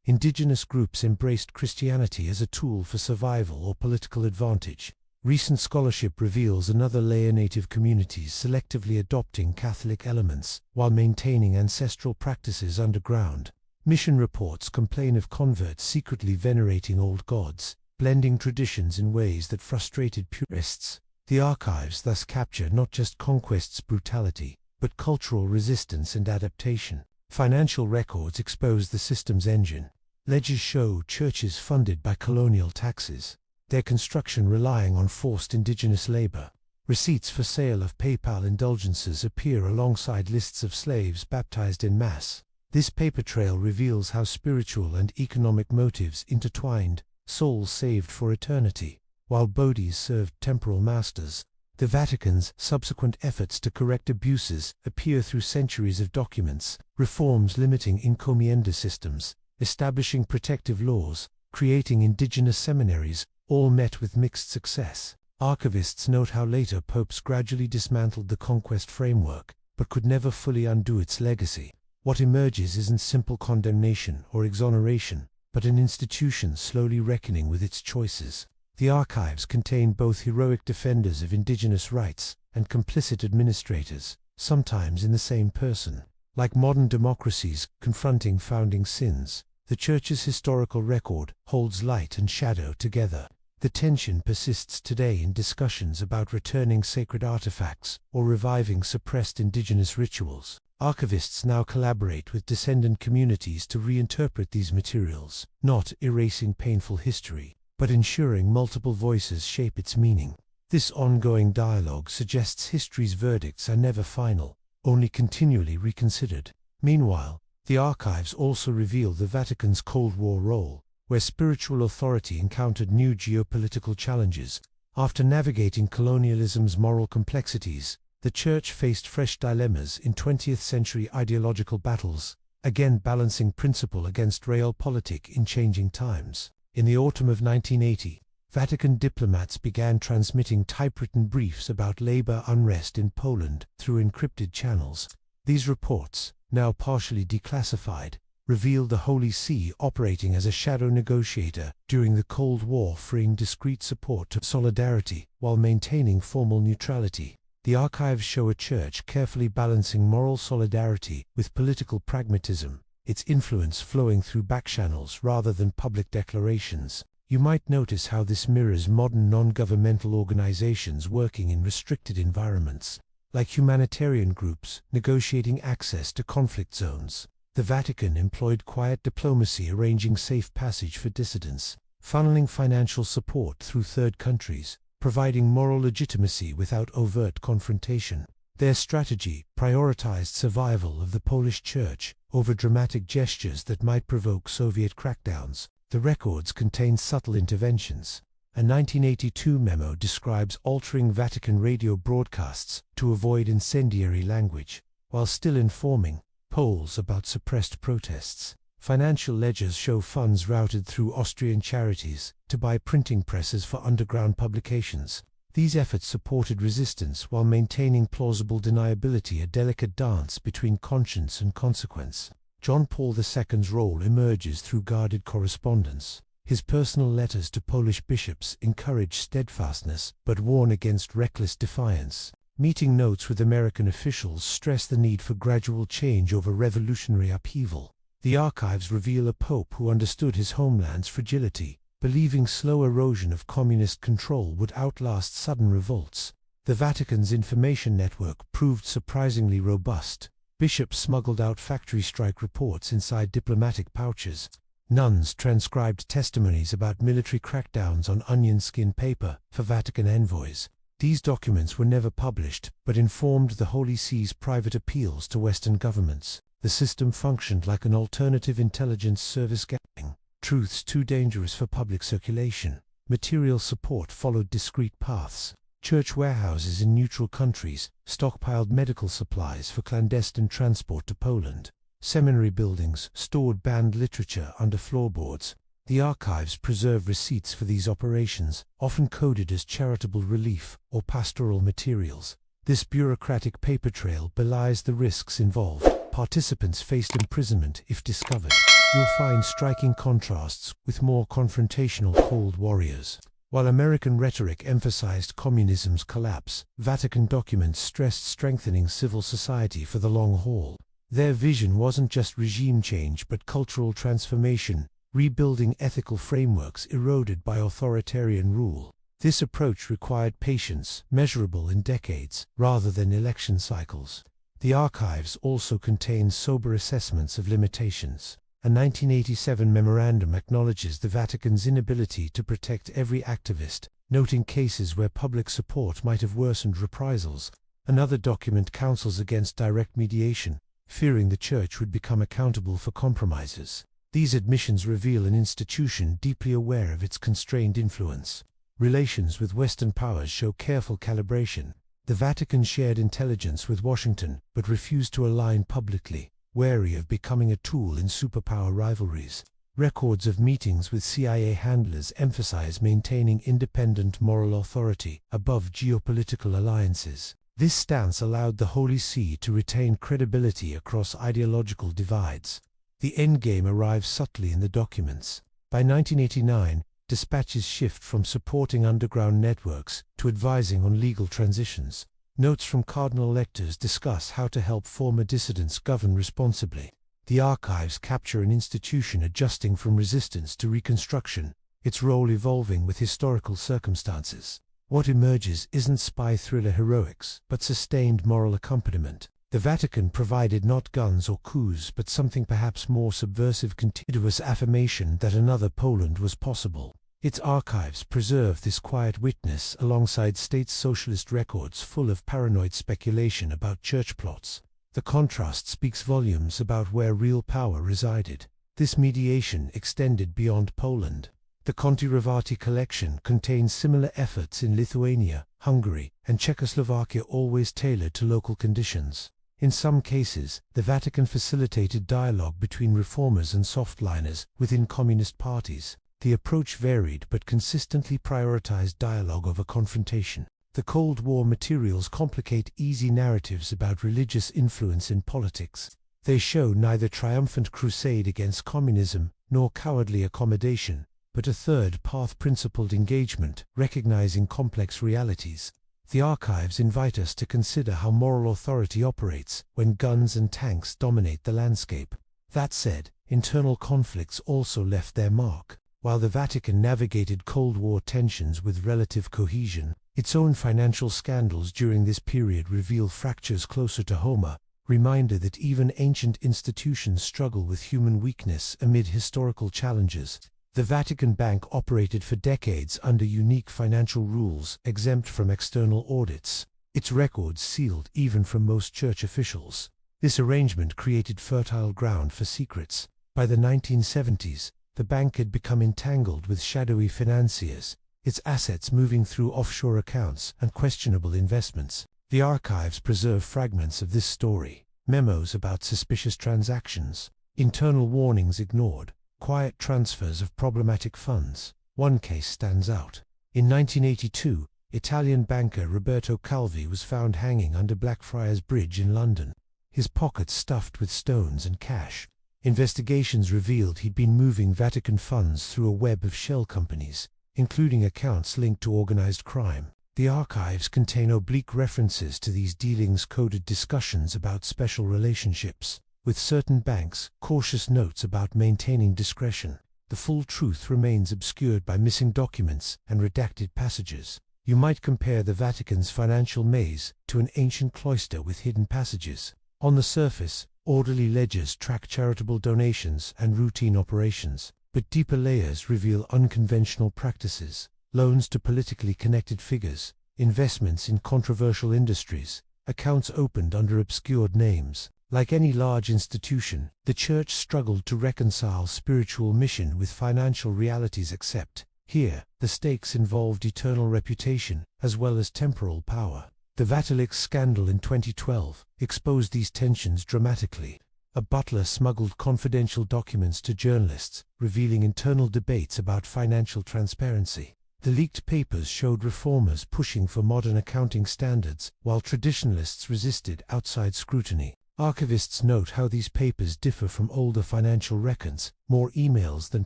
Indigenous groups embraced Christianity as a tool for survival or political advantage. Recent scholarship reveals another layer: native communities selectively adopting Catholic elements while maintaining ancestral practices underground. Mission reports complain of converts secretly venerating old gods, blending traditions in ways that frustrated purists. The archives thus capture not just conquest's brutality, but cultural resistance and adaptation. Financial records expose the system's engine. Ledgers show churches funded by colonial taxes, their construction relying on forced indigenous labor. Receipts for sale of papal indulgences appear alongside lists of slaves baptized en masse. This paper trail reveals how spiritual and economic motives intertwined, souls saved for eternity, while bodhis served temporal masters. The Vatican's subsequent efforts to correct abuses appear through centuries of documents: reforms limiting encomienda systems, establishing protective laws, creating indigenous seminaries, all met with mixed success. Archivists note how later popes gradually dismantled the conquest framework, but could never fully undo its legacy. What emerges isn't simple condemnation or exoneration, but an institution slowly reckoning with its choices. The archives contain both heroic defenders of indigenous rights and complicit administrators, sometimes in the same person. Like modern democracies confronting founding sins, the Church's historical record holds light and shadow together. The tension persists today in discussions about returning sacred artifacts or reviving suppressed indigenous rituals. Archivists now collaborate with descendant communities to reinterpret these materials, not erasing painful history, but ensuring multiple voices shape its meaning. This ongoing dialogue suggests history's verdicts are never final, only continually reconsidered. Meanwhile, the archives also reveal the Vatican's Cold War role, where spiritual authority encountered new geopolitical challenges. After navigating colonialism's moral complexities, the Church faced fresh dilemmas in 20th-century ideological battles, again balancing principle against realpolitik in changing times. In the autumn of 1980, Vatican diplomats began transmitting typewritten briefs about labor unrest in Poland through encrypted channels. These reports, now partially declassified, revealed the Holy See operating as a shadow negotiator during the Cold War, freeing discreet support to solidarity while maintaining formal neutrality. The archives show a church carefully balancing moral solidarity with political pragmatism, its influence flowing through backchannels rather than public declarations. You might notice how this mirrors modern non-governmental organizations working in restricted environments, like humanitarian groups negotiating access to conflict zones. The Vatican employed quiet diplomacy, arranging safe passage for dissidents, funneling financial support through third countries, providing moral legitimacy without overt confrontation. Their strategy prioritized survival of the Polish Church over dramatic gestures that might provoke Soviet crackdowns. The records contain subtle interventions. A 1982 memo describes altering Vatican radio broadcasts to avoid incendiary language, while still informing Poles about suppressed protests. Financial ledgers show funds routed through Austrian charities to buy printing presses for underground publications. These efforts supported resistance while maintaining plausible deniability, a delicate dance between conscience and consequence. John Paul II's role emerges through guarded correspondence. His personal letters to Polish bishops encourage steadfastness but warn against reckless defiance. Meeting notes with American officials stress the need for gradual change over revolutionary upheaval. The archives reveal a pope who understood his homeland's fragility, believing slow erosion of communist control would outlast sudden revolts. The Vatican's information network proved surprisingly robust. Bishops smuggled out factory strike reports inside diplomatic pouches. Nuns transcribed testimonies about military crackdowns on onion skin paper for Vatican envoys. These documents were never published, but informed the Holy See's private appeals to Western governments. The system functioned like an alternative intelligence service, gathering truths too dangerous for public circulation. Material support followed discrete paths. Church warehouses in neutral countries stockpiled medical supplies for clandestine transport to Poland. Seminary buildings stored banned literature under floorboards. The archives preserve receipts for these operations, often coded as charitable relief or pastoral materials. This bureaucratic paper trail belies the risks involved. Participants faced imprisonment if discovered. You'll find striking contrasts with more confrontational Cold Warriors. While American rhetoric emphasized communism's collapse, Vatican documents stressed strengthening civil society for the long haul. Their vision wasn't just regime change but cultural transformation, rebuilding ethical frameworks eroded by authoritarian rule. This approach required patience, measurable in decades, rather than election cycles. The archives also contain sober assessments of limitations. A 1987 memorandum acknowledges the Vatican's inability to protect every activist, noting cases where public support might have worsened reprisals. Another document counsels against direct mediation, fearing the Church would become accountable for compromises. These admissions reveal an institution deeply aware of its constrained influence. Relations with Western powers show careful calibration. The Vatican shared intelligence with Washington, but refused to align publicly, wary of becoming a tool in superpower rivalries. Records of meetings with CIA handlers emphasize maintaining independent moral authority above geopolitical alliances. This stance allowed the Holy See to retain credibility across ideological divides. The endgame arrives subtly in the documents. By 1989, dispatches shift from supporting underground networks to advising on legal transitions. Notes from cardinal lectors discuss how to help former dissidents govern responsibly. The archives capture an institution adjusting from resistance to reconstruction, its role evolving with historical circumstances. What emerges isn't spy thriller heroics, but sustained moral accompaniment. The Vatican provided not guns or coups but something perhaps more subversive: continuous affirmation that another Poland was possible. Its archives preserve this quiet witness alongside state socialist records full of paranoid speculation about church plots. The contrast speaks volumes about where real power resided. This mediation extended beyond Poland. The Conti-Ravati collection contains similar efforts in Lithuania, Hungary, and Czechoslovakia, always tailored to local conditions. In some cases, the Vatican facilitated dialogue between reformers and softliners within communist parties. The approach varied but consistently prioritized dialogue over confrontation. The Cold War materials complicate easy narratives about religious influence in politics. They show neither triumphant crusade against communism nor cowardly accommodation, but a third-path principled engagement, recognizing complex realities. The archives invite us to consider how moral authority operates when guns and tanks dominate the landscape. That said, internal conflicts also left their mark. While the Vatican navigated Cold War tensions with relative cohesion, its own financial scandals during this period reveal fractures closer to home, reminder that even ancient institutions struggle with human weakness amid historical challenges. The Vatican Bank operated for decades under unique financial rules, exempt from external audits, its records sealed even from most church officials. This arrangement created fertile ground for secrets. By the 1970s, the bank had become entangled with shadowy financiers, its assets moving through offshore accounts and questionable investments. The archives preserve fragments of this story: memos about suspicious transactions, internal warnings ignored, quiet transfers of problematic funds. One case stands out. In 1982, Italian banker Roberto Calvi was found hanging under Blackfriars Bridge in London, his pockets stuffed with stones and cash. Investigations revealed he'd been moving Vatican funds through a web of shell companies, including accounts linked to organized crime. The archives contain oblique references to these dealings, coded discussions about special relationships with certain banks, cautious notes about maintaining discretion. The full truth remains obscured by missing documents and redacted passages. You might compare the Vatican's financial maze to an ancient cloister with hidden passages. On the surface, orderly ledgers track charitable donations and routine operations, but deeper layers reveal unconventional practices: loans to politically connected figures, investments in controversial industries, accounts opened under obscured names. Like any large institution, the Church struggled to reconcile spiritual mission with financial realities, except here, the stakes involved eternal reputation as well as temporal power. The Vatileaks scandal in 2012 exposed these tensions dramatically. A butler smuggled confidential documents to journalists, revealing internal debates about financial transparency. The leaked papers showed reformers pushing for modern accounting standards, while traditionalists resisted outside scrutiny. Archivists note how these papers differ from older financial records, more emails than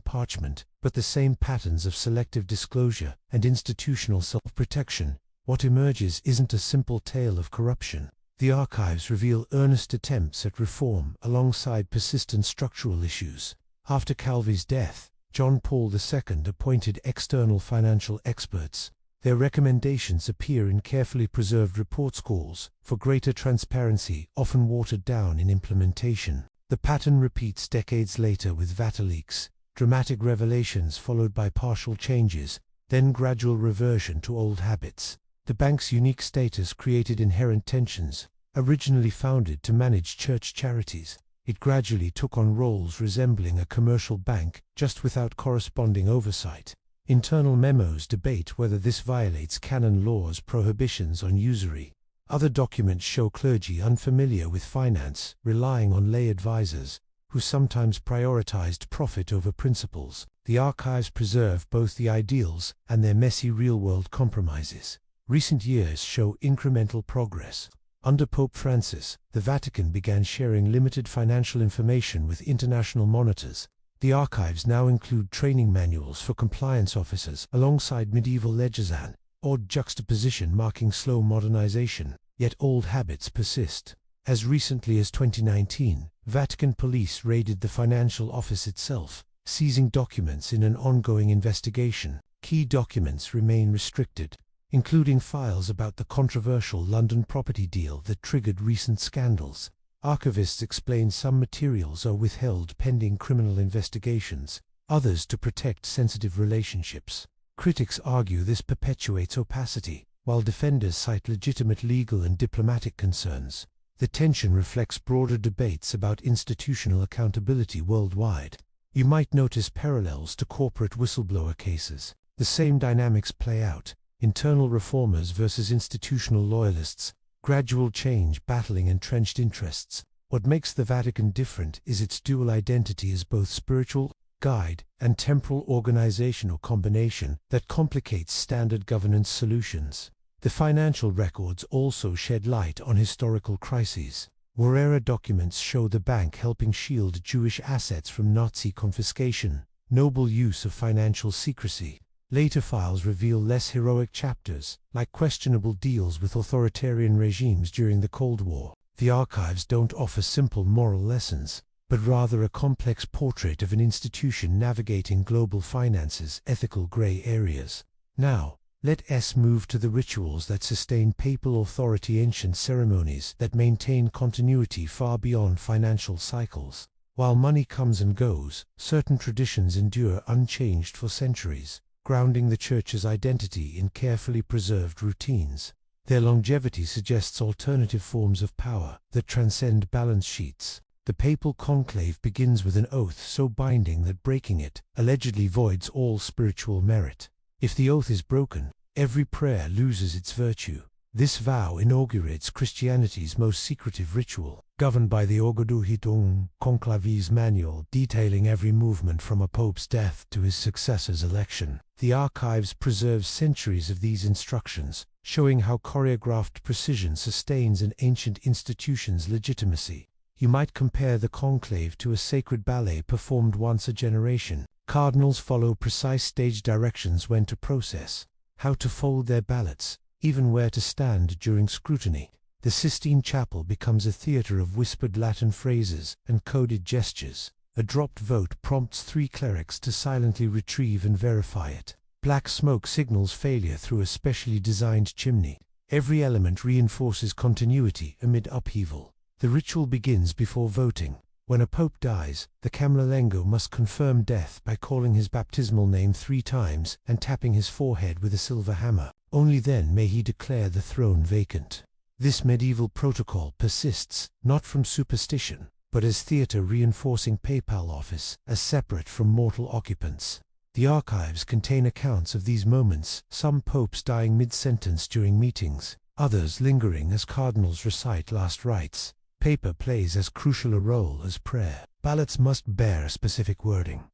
parchment, but the same patterns of selective disclosure and institutional self-protection. What emerges isn't a simple tale of corruption. The archives reveal earnest attempts at reform alongside persistent structural issues. After Calvi's death, John Paul II appointed external financial experts. Their recommendations appear in carefully preserved report calls for greater transparency, often watered down in implementation. The pattern repeats decades later with VatiLeaks: dramatic revelations followed by partial changes, then gradual reversion to old habits. The bank's unique status created inherent tensions. Originally founded to manage church charities, it gradually took on roles resembling a commercial bank, just without corresponding oversight. Internal memos debate whether this violates canon law's prohibitions on usury. Other documents show clergy unfamiliar with finance, relying on lay advisors, who sometimes prioritized profit over principles. The archives preserve both the ideals and their messy real-world compromises. Recent years show incremental progress. Under Pope Francis, the Vatican began sharing limited financial information with international monitors. The archives now include training manuals for compliance officers alongside medieval ledgers, an odd juxtaposition marking slow modernization, yet old habits persist. As recently as 2019, Vatican police raided the financial office itself, seizing documents in an ongoing investigation. Key documents remain restricted, including files about the controversial London property deal that triggered recent scandals. Archivists explain some materials are withheld pending criminal investigations, others to protect sensitive relationships. Critics argue this perpetuates opacity, while defenders cite legitimate legal and diplomatic concerns. The tension reflects broader debates about institutional accountability worldwide. You might notice parallels to corporate whistleblower cases. The same dynamics play out: internal reformers versus institutional loyalists, gradual change battling entrenched interests. What makes the Vatican different is its dual identity as both spiritual guide and temporal organizational combination that complicates standard governance solutions. The financial records also shed light on historical crises. War-era documents show the bank helping shield Jewish assets from Nazi confiscation, noble use of financial secrecy. Later files reveal less heroic chapters, like questionable deals with authoritarian regimes during the Cold War. The archives don't offer simple moral lessons, but rather a complex portrait of an institution navigating global finance's ethical gray areas. Now, let us move to the rituals that sustain papal authority, ancient ceremonies that maintain continuity far beyond financial cycles. While money comes and goes, certain traditions endure unchanged for centuries, grounding the Church's identity in carefully preserved routines. Their longevity suggests alternative forms of power that transcend balance sheets. The papal conclave begins with an oath so binding that breaking it allegedly voids all spiritual merit. If the oath is broken, every prayer loses its virtue. This vow inaugurates Christianity's most secretive ritual, governed by the Orgaduhitung Conclave's manual detailing every movement from a pope's death to his successor's election. The archives preserve centuries of these instructions, showing how choreographed precision sustains an ancient institution's legitimacy. You might compare the conclave to a sacred ballet performed once a generation. Cardinals follow precise stage directions: when to process, how to fold their ballots, even where to stand during scrutiny. The Sistine Chapel becomes a theater of whispered Latin phrases and coded gestures. A dropped vote prompts 3 clerics to silently retrieve and verify it. Black smoke signals failure through a specially designed chimney. Every element reinforces continuity amid upheaval. The ritual begins before voting. When a pope dies, the Camerlengo must confirm death by calling his baptismal name 3 times and tapping his forehead with a silver hammer. Only then may he declare the throne vacant. This medieval protocol persists, not from superstition, but as theater reinforcing papal office as separate from mortal occupants. The archives contain accounts of these moments, some popes dying mid-sentence during meetings, others lingering as cardinals recite last rites. Paper plays as crucial a role as prayer. Ballots must bear a specific wording,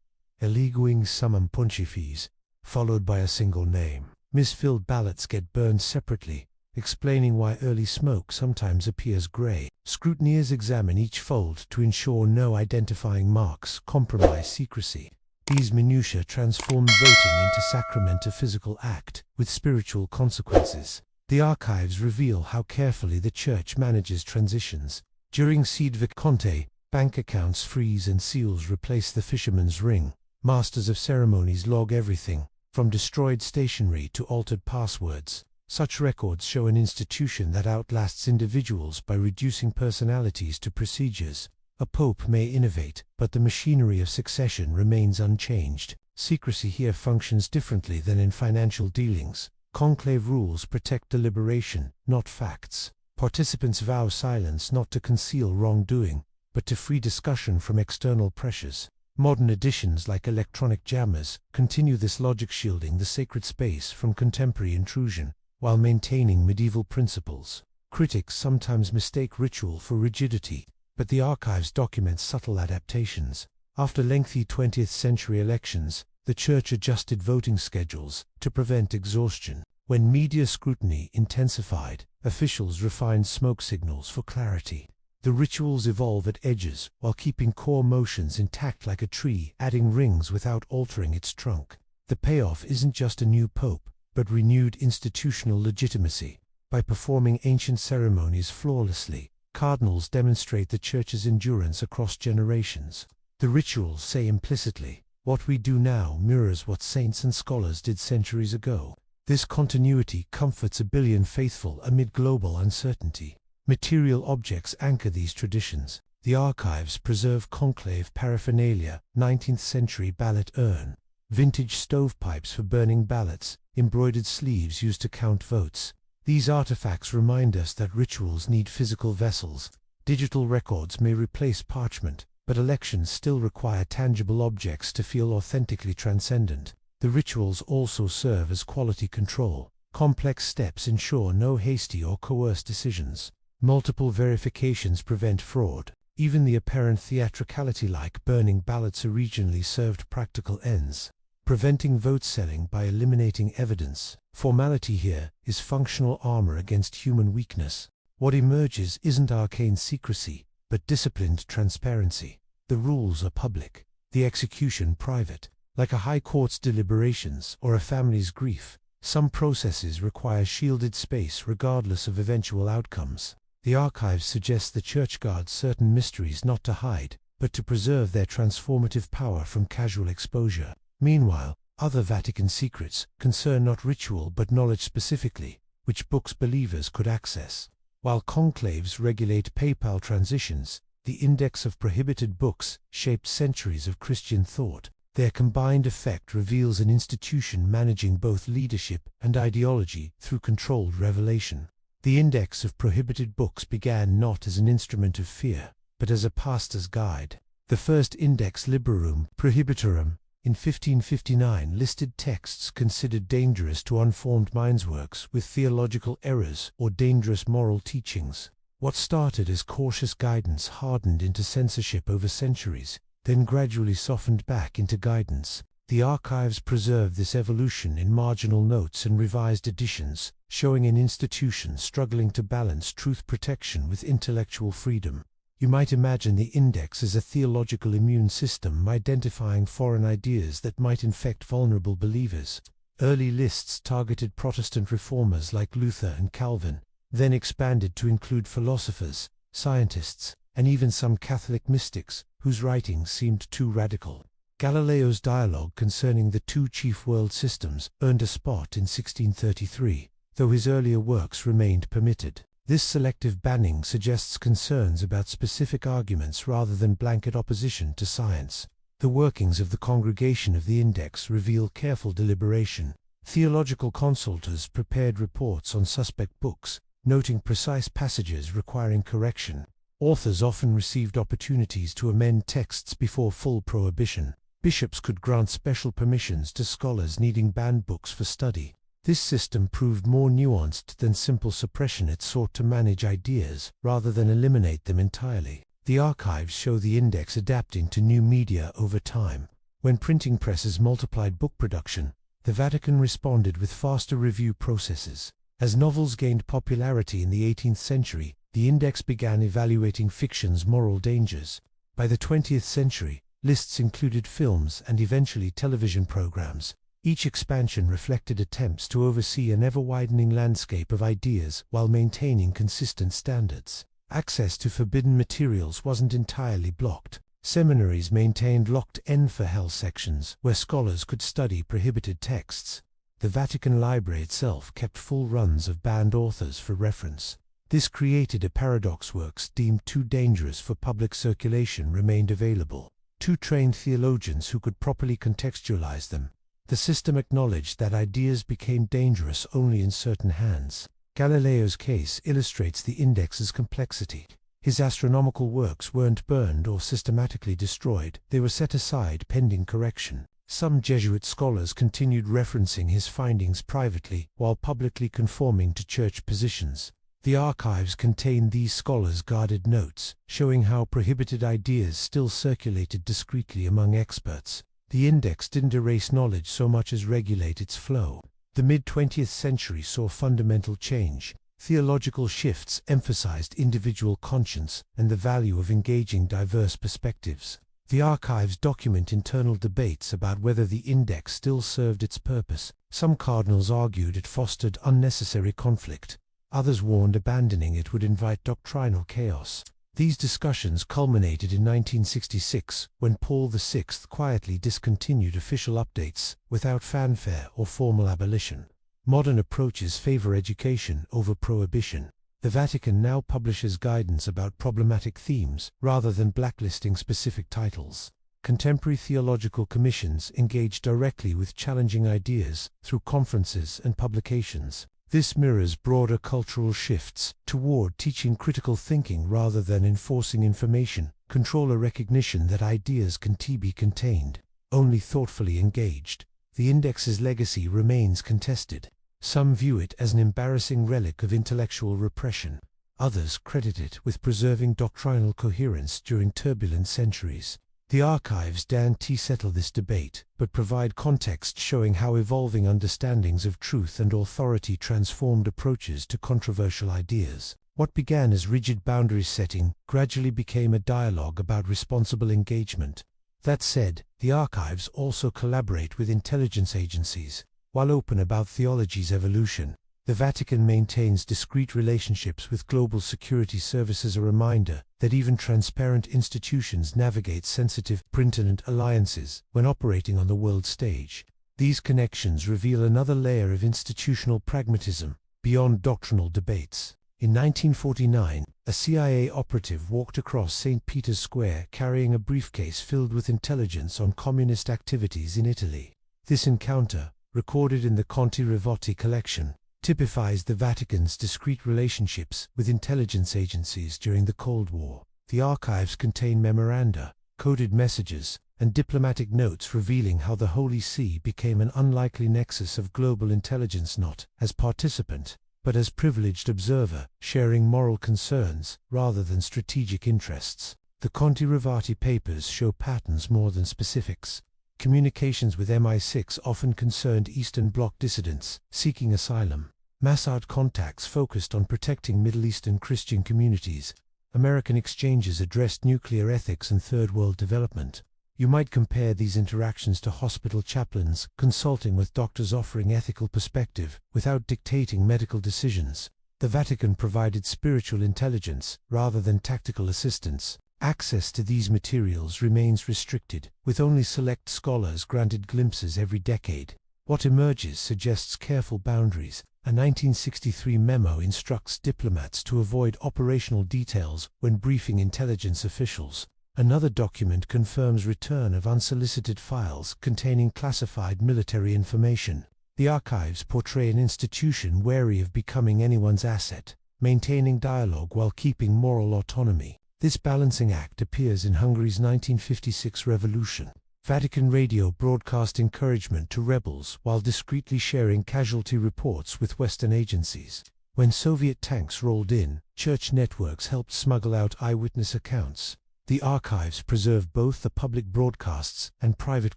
eliguing summum pontifex, followed by a single name. Misfilled ballots get burned separately, explaining why early smoke sometimes appears grey. Scrutineers examine each fold to ensure no identifying marks compromise secrecy. These minutiae transform voting into sacrament, a physical act with spiritual consequences. The archives reveal how carefully the Church manages transitions. During sede vacante, bank accounts freeze and seals replace the fisherman's ring. Masters of ceremonies log everything, from destroyed stationery to altered passwords. Such records show an institution that outlasts individuals by reducing personalities to procedures. A pope may innovate, but the machinery of succession remains unchanged. Secrecy here functions differently than in financial dealings. Conclave rules protect deliberation, not facts. Participants vow silence not to conceal wrongdoing, but to free discussion from external pressures. Modern editions like electronic jammers continue this logic, shielding the sacred space from contemporary intrusion, while maintaining medieval principles. Critics sometimes mistake ritual for rigidity, but the archives document subtle adaptations. After lengthy 20th century elections, the Church adjusted voting schedules to prevent exhaustion. When media scrutiny intensified, officials refined smoke signals for clarity. The rituals evolve at edges while keeping core motions intact, like a tree, adding rings without altering its trunk. The payoff isn't just a new pope, but renewed institutional legitimacy. By performing ancient ceremonies flawlessly, cardinals demonstrate the Church's endurance across generations. The rituals say implicitly, what we do now mirrors what saints and scholars did centuries ago. This continuity comforts a billion faithful amid global uncertainty. Material objects anchor these traditions. The archives preserve conclave paraphernalia, 19th century ballot urn, vintage stovepipes for burning ballots, embroidered sleeves used to count votes. These artifacts remind us that rituals need physical vessels. Digital records may replace parchment, but elections still require tangible objects to feel authentically transcendent. The rituals also serve as quality control. Complex steps ensure no hasty or coerced decisions. Multiple verifications prevent fraud. Even the apparent theatricality, like burning ballots, originally served practical ends, preventing vote selling by eliminating evidence. Formality here is functional armor against human weakness. What emerges isn't arcane secrecy, but disciplined transparency. The rules are public, the execution private. Like a high court's deliberations or a family's grief, some processes require shielded space regardless of eventual outcomes. The archives suggest the Church guards certain mysteries not to hide, but to preserve their transformative power from casual exposure. Meanwhile, other Vatican secrets concern not ritual but knowledge specifically, which books believers could access. While conclaves regulate papal transitions, the index of prohibited books shaped centuries of Christian thought. Their combined effect reveals an institution managing both leadership and ideology through controlled revelation. The index of prohibited books began not as an instrument of fear, but as a pastor's guide. The first Index Librorum Prohibitorum in 1559 listed texts considered dangerous to unformed minds, works with theological errors or dangerous moral teachings. What started as cautious guidance hardened into censorship over centuries, then gradually softened back into guidance. The archives preserve this evolution in marginal notes and revised editions, showing an institution struggling to balance truth protection with intellectual freedom. You might imagine the index as a theological immune system identifying foreign ideas that might infect vulnerable believers. Early lists targeted Protestant reformers like Luther and Calvin, then expanded to include philosophers, scientists, and even some Catholic mystics whose writings seemed too radical. Galileo's dialogue concerning the two chief world systems earned a spot in 1633, though his earlier works remained permitted. This selective banning suggests concerns about specific arguments rather than blanket opposition to science. The workings of the Congregation of the Index reveal careful deliberation. Theological consultors prepared reports on suspect books, noting precise passages requiring correction. Authors often received opportunities to amend texts before full prohibition. Bishops could grant special permissions to scholars needing banned books for study. This system proved more nuanced than simple suppression. It sought to manage ideas, rather than eliminate them entirely. The archives show the index adapting to new media over time. When printing presses multiplied book production, the Vatican responded with faster review processes. As novels gained popularity in the 18th century, the index began evaluating fiction's moral dangers. By the 20th century, lists included films and eventually television programs. Each expansion reflected attempts to oversee an ever-widening landscape of ideas while maintaining consistent standards. Access to forbidden materials wasn't entirely blocked. Seminaries maintained locked N for Hell sections where scholars could study prohibited texts. The Vatican Library itself kept full runs of banned authors for reference. This created a paradox: works deemed too dangerous for public circulation remained available to trained theologians who could properly contextualize them. The system acknowledged that ideas became dangerous only in certain hands. Galileo's case illustrates the index's complexity. His astronomical works weren't burned or systematically destroyed, they were set aside pending correction. Some Jesuit scholars continued referencing his findings privately, while publicly conforming to church positions. The archives contain these scholars' guarded notes, showing how prohibited ideas still circulated discreetly among experts. The index didn't erase knowledge so much as regulate its flow. The mid-20th century saw fundamental change. Theological shifts emphasized individual conscience and the value of engaging diverse perspectives. The archives document internal debates about whether the index still served its purpose. Some cardinals argued it fostered unnecessary conflict. Others warned abandoning it would invite doctrinal chaos. These discussions culminated in 1966, when Paul VI quietly discontinued official updates, without fanfare or formal abolition. Modern approaches favor education over prohibition. The Vatican now publishes guidance about problematic themes, rather than blacklisting specific titles. Contemporary theological commissions engage directly with challenging ideas, through conferences and publications. This mirrors broader cultural shifts toward teaching critical thinking rather than enforcing information, controller recognition that ideas can be contained, only thoughtfully engaged. The index's legacy remains contested. Some view it as an embarrassing relic of intellectual repression. Others credit it with preserving doctrinal coherence during turbulent centuries. The archives don't settle this debate, but provide context showing how evolving understandings of truth and authority transformed approaches to controversial ideas. What began as rigid boundary setting gradually became a dialogue about responsible engagement. That said, the archives also collaborate with intelligence agencies. While open about theology's evolution, the Vatican maintains discrete relationships with global security services, a reminder that even transparent institutions navigate sensitive, printed alliances when operating on the world stage. These connections reveal another layer of institutional pragmatism, beyond doctrinal debates. In 1949, a CIA operative walked across St. Peter's Square carrying a briefcase filled with intelligence on communist activities in Italy. This encounter, recorded in the Conti Rivotti collection, typifies the Vatican's discrete relationships with intelligence agencies during the Cold War. The archives contain memoranda, coded messages, and diplomatic notes revealing how the Holy See became an unlikely nexus of global intelligence, not as participant, but as privileged observer, sharing moral concerns rather than strategic interests. The Conti Rivotti papers show patterns more than specifics. Communications with MI6 often concerned Eastern Bloc dissidents seeking asylum. Mossad contacts focused on protecting Middle Eastern Christian communities. American exchanges addressed nuclear ethics and Third World development. You might compare these interactions to hospital chaplains consulting with doctors offering ethical perspective without dictating medical decisions. The Vatican provided spiritual intelligence rather than tactical assistance. Access to these materials remains restricted, with only select scholars granted glimpses every decade. What emerges suggests careful boundaries. A 1963 memo instructs diplomats to avoid operational details when briefing intelligence officials. Another document confirms return of unsolicited files containing classified military information. The archives portray an institution wary of becoming anyone's asset, maintaining dialogue while keeping moral autonomy. This balancing act appears in Hungary's 1956 revolution. Vatican Radio broadcast encouragement to rebels while discreetly sharing casualty reports with Western agencies. When Soviet tanks rolled in, church networks helped smuggle out eyewitness accounts. The archives preserve both the public broadcasts and private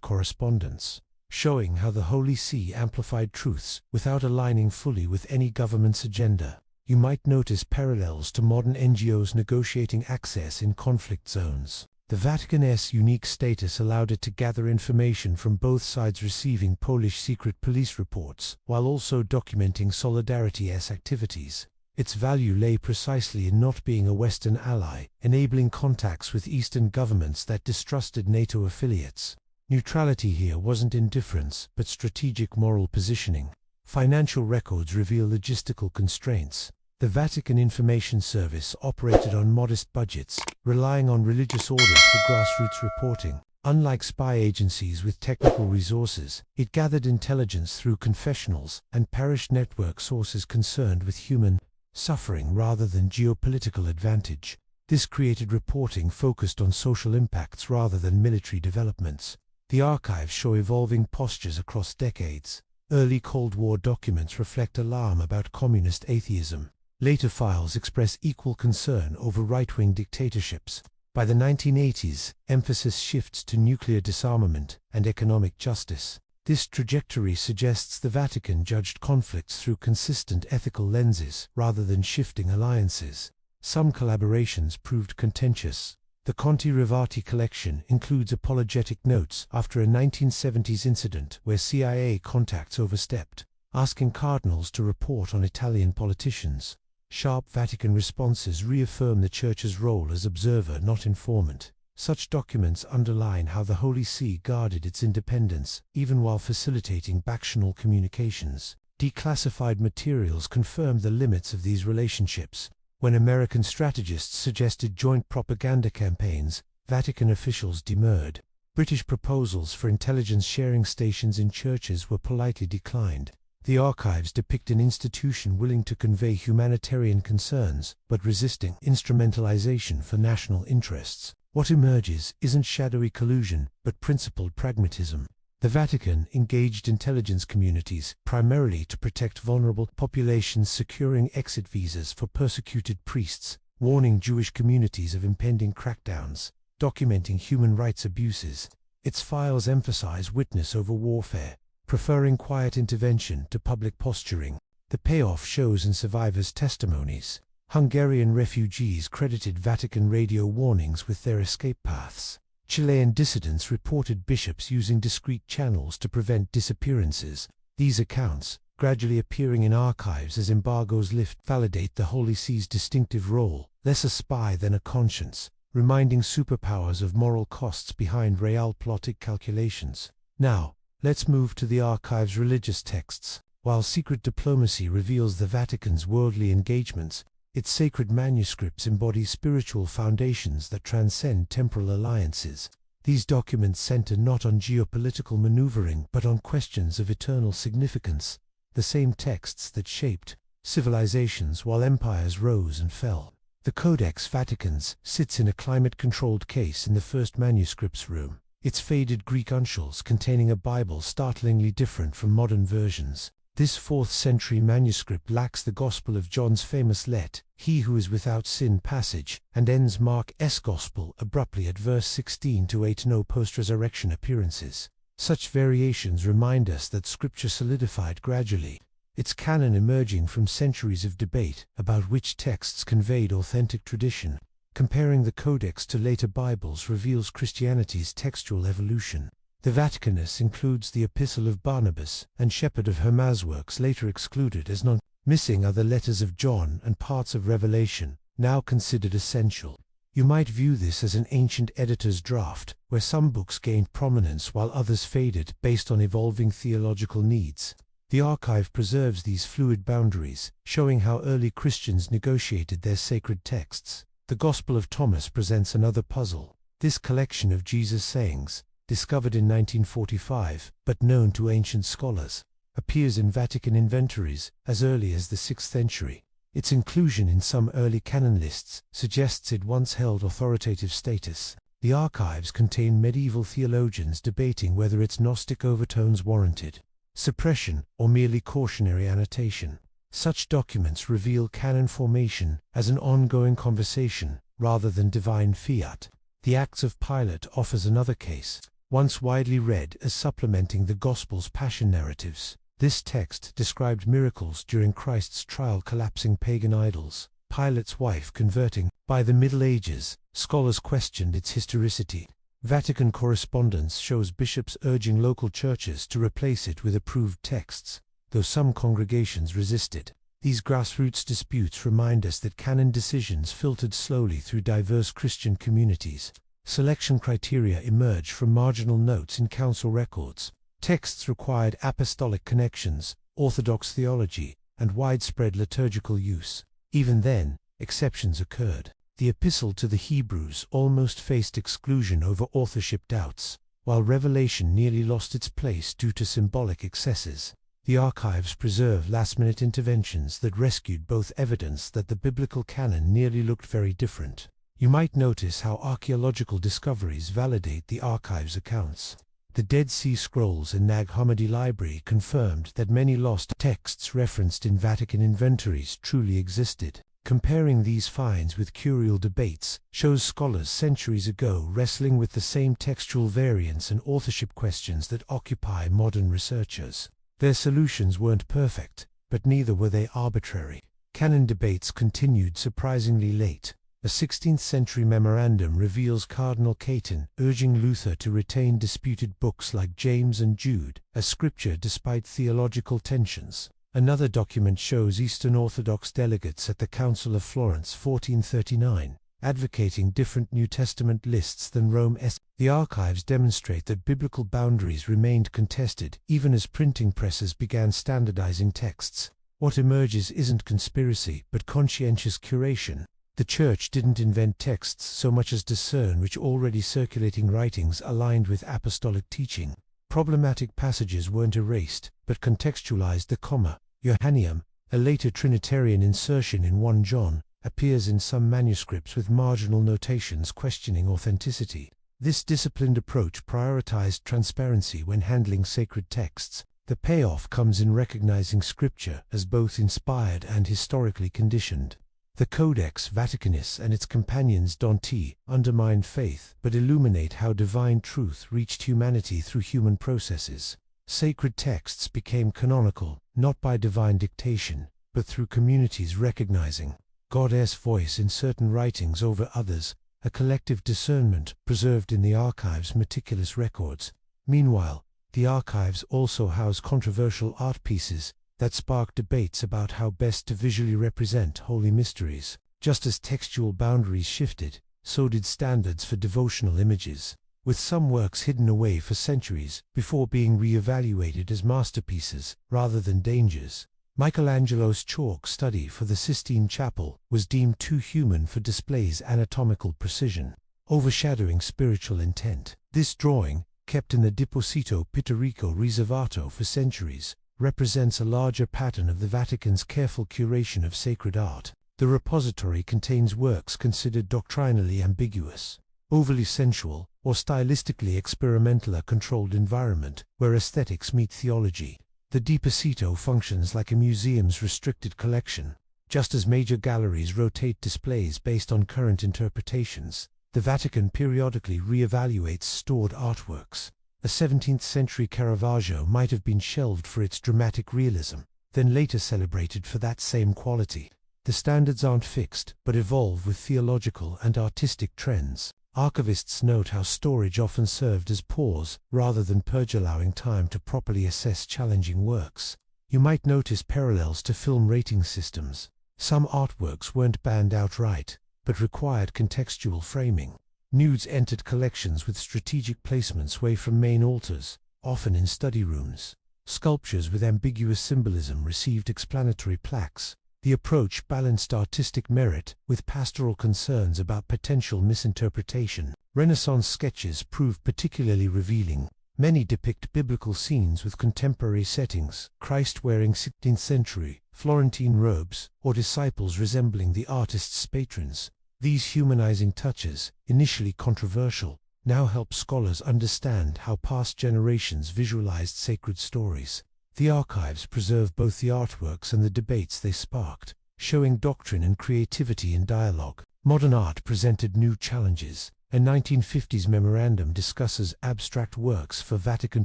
correspondence, showing how the Holy See amplified truths without aligning fully with any government's agenda. You might notice parallels to modern NGOs negotiating access in conflict zones. The Vatican's unique status allowed it to gather information from both sides, receiving Polish secret police reports, while also documenting Solidarity's activities. Its value lay precisely in not being a Western ally, enabling contacts with Eastern governments that distrusted NATO affiliates. Neutrality here wasn't indifference, but strategic moral positioning. Financial records reveal logistical constraints. The Vatican Information Service operated on modest budgets, relying on religious orders for grassroots reporting. Unlike spy agencies with technical resources, it gathered intelligence through confessionals and parish network sources concerned with human suffering rather than geopolitical advantage. This created reporting focused on social impacts rather than military developments. The archives show evolving postures across decades. Early Cold War documents reflect alarm about communist atheism. Later files express equal concern over right-wing dictatorships. By the 1980s, emphasis shifts to nuclear disarmament and economic justice. This trajectory suggests the Vatican judged conflicts through consistent ethical lenses rather than shifting alliances. Some collaborations proved contentious. The Conti Rivati collection includes apologetic notes after a 1970s incident where CIA contacts overstepped, asking cardinals to report on Italian politicians. Sharp Vatican responses reaffirm the Church's role as observer, not informant. Such documents underline how the Holy See guarded its independence, even while facilitating factional communications. Declassified materials confirmed the limits of these relationships. When American strategists suggested joint propaganda campaigns, Vatican officials demurred. British proposals for intelligence sharing stations in churches were politely declined. The archives depict an institution willing to convey humanitarian concerns, but resisting instrumentalization for national interests. What emerges isn't shadowy collusion, but principled pragmatism. The Vatican engaged intelligence communities, primarily to protect vulnerable populations, securing exit visas for persecuted priests, warning Jewish communities of impending crackdowns, documenting human rights abuses. Its files emphasize witness over warfare, preferring quiet intervention to public posturing. The payoff shows in survivors' testimonies. Hungarian refugees credited Vatican radio warnings with their escape paths. Chilean dissidents reported bishops using discreet channels to prevent disappearances. These accounts, gradually appearing in archives as embargoes lift, validate the Holy See's distinctive role, less a spy than a conscience, reminding superpowers of moral costs behind realpolitik calculations. Now, let's move to the archive's religious texts. While secret diplomacy reveals the Vatican's worldly engagements, its sacred manuscripts embody spiritual foundations that transcend temporal alliances. These documents center not on geopolitical maneuvering but on questions of eternal significance, the same texts that shaped civilizations while empires rose and fell. The Codex Vaticanus sits in a climate-controlled case in the first manuscripts room, its faded Greek uncials containing a Bible startlingly different from modern versions. This 4th century manuscript lacks the Gospel of John's famous "Let he who is without sin" passage, and ends Mark's Gospel abruptly at verse 16 to 8. No post-resurrection appearances. Such variations remind us that Scripture solidified gradually, its canon emerging from centuries of debate about which texts conveyed authentic tradition. Comparing the Codex to later Bibles reveals Christianity's textual evolution. The Vaticanus includes the Epistle of Barnabas and Shepherd of Hermas, works later excluded as non. Missing are the letters of John and parts of Revelation, now considered essential. You might view this as an ancient editor's draft, where some books gained prominence while others faded based on evolving theological needs. The archive preserves these fluid boundaries, showing how early Christians negotiated their sacred texts. The Gospel of Thomas presents another puzzle. This collection of Jesus' sayings, discovered in 1945, but known to ancient scholars, appears in Vatican inventories as early as the 6th century. Its inclusion in some early canon lists suggests it once held authoritative status. The archives contain medieval theologians debating whether its Gnostic overtones warranted suppression or merely cautionary annotation. Such documents reveal canon formation as an ongoing conversation rather than divine fiat. The Acts of Pilate offers another case, once widely read as supplementing the Gospel's passion narratives. This text described miracles during Christ's trial, collapsing pagan idols, Pilate's wife converting. By the Middle Ages, scholars questioned its historicity. Vatican correspondence shows bishops urging local churches to replace it with approved texts, though some congregations resisted. These grassroots disputes remind us that canon decisions filtered slowly through diverse Christian communities. Selection criteria emerged from marginal notes in council records. Texts required apostolic connections, orthodox theology, and widespread liturgical use. Even then, exceptions occurred. The Epistle to the Hebrews almost faced exclusion over authorship doubts, while Revelation nearly lost its place due to symbolic excesses. The archives preserve last-minute interventions that rescued both evidence that the biblical canon nearly looked very different. You might notice how archaeological discoveries validate the archives' accounts. The Dead Sea Scrolls and Nag Hammadi Library confirmed that many lost texts referenced in Vatican inventories truly existed. Comparing these finds with curial debates shows scholars centuries ago wrestling with the same textual variants and authorship questions that occupy modern researchers. Their solutions weren't perfect, but neither were they arbitrary. Canon debates continued surprisingly late. A 16th-century memorandum reveals Cardinal Caton urging Luther to retain disputed books like James and Jude as scripture despite theological tensions. Another document shows Eastern Orthodox delegates at the Council of Florence 1439, advocating different New Testament lists than Rome's. The archives demonstrate that biblical boundaries remained contested even as printing presses began standardizing texts. What emerges isn't conspiracy, but conscientious curation. The Church didn't invent texts so much as discern which already circulating writings aligned with apostolic teaching. Problematic passages weren't erased, but contextualized. The comma, Johanneum, a later Trinitarian insertion in 1 John, appears in some manuscripts with marginal notations questioning authenticity. This disciplined approach prioritized transparency when handling sacred texts. The payoff comes in recognizing Scripture as both inspired and historically conditioned. The Codex Vaticanus and its companions don't undermine faith, but illuminate how divine truth reached humanity through human processes. Sacred texts became canonical, not by divine dictation, but through communities recognizing God's voice in certain writings over others, a collective discernment preserved in the archives' meticulous records. Meanwhile, the archives also house controversial art pieces that spark debates about how best to visually represent holy mysteries. Just as textual boundaries shifted, so did standards for devotional images, with some works hidden away for centuries before being re-evaluated as masterpieces rather than dangers. Michelangelo's chalk study for the Sistine Chapel was deemed too human for display's anatomical precision, overshadowing spiritual intent. This drawing, kept in the Deposito Pittorico Riservato for centuries, represents a larger pattern of the Vatican's careful curation of sacred art. The repository contains works considered doctrinally ambiguous, overly sensual, or stylistically experimental, a controlled environment where aesthetics meet theology. The Deposito functions like a museum's restricted collection. Just as major galleries rotate displays based on current interpretations, the Vatican periodically re-evaluates stored artworks. A 17th-century Caravaggio might have been shelved for its dramatic realism, then later celebrated for that same quality. The standards aren't fixed, but evolve with theological and artistic trends. Archivists note how storage often served as pause rather than purge, allowing time to properly assess challenging works. You might notice parallels to film rating systems. Some artworks weren't banned outright, but required contextual framing. Nudes entered collections with strategic placements away from main altars, often in study rooms. Sculptures with ambiguous symbolism received explanatory plaques. The approach balanced artistic merit with pastoral concerns about potential misinterpretation. Renaissance sketches proved particularly revealing. Many depict biblical scenes with contemporary settings, Christ wearing 16th-century Florentine robes, or disciples resembling the artist's patrons. These humanizing touches, initially controversial, now help scholars understand how past generations visualized sacred stories. The archives preserve both the artworks and the debates they sparked, showing doctrine and creativity in dialogue. Modern art presented new challenges. A 1950s memorandum discusses abstract works for Vatican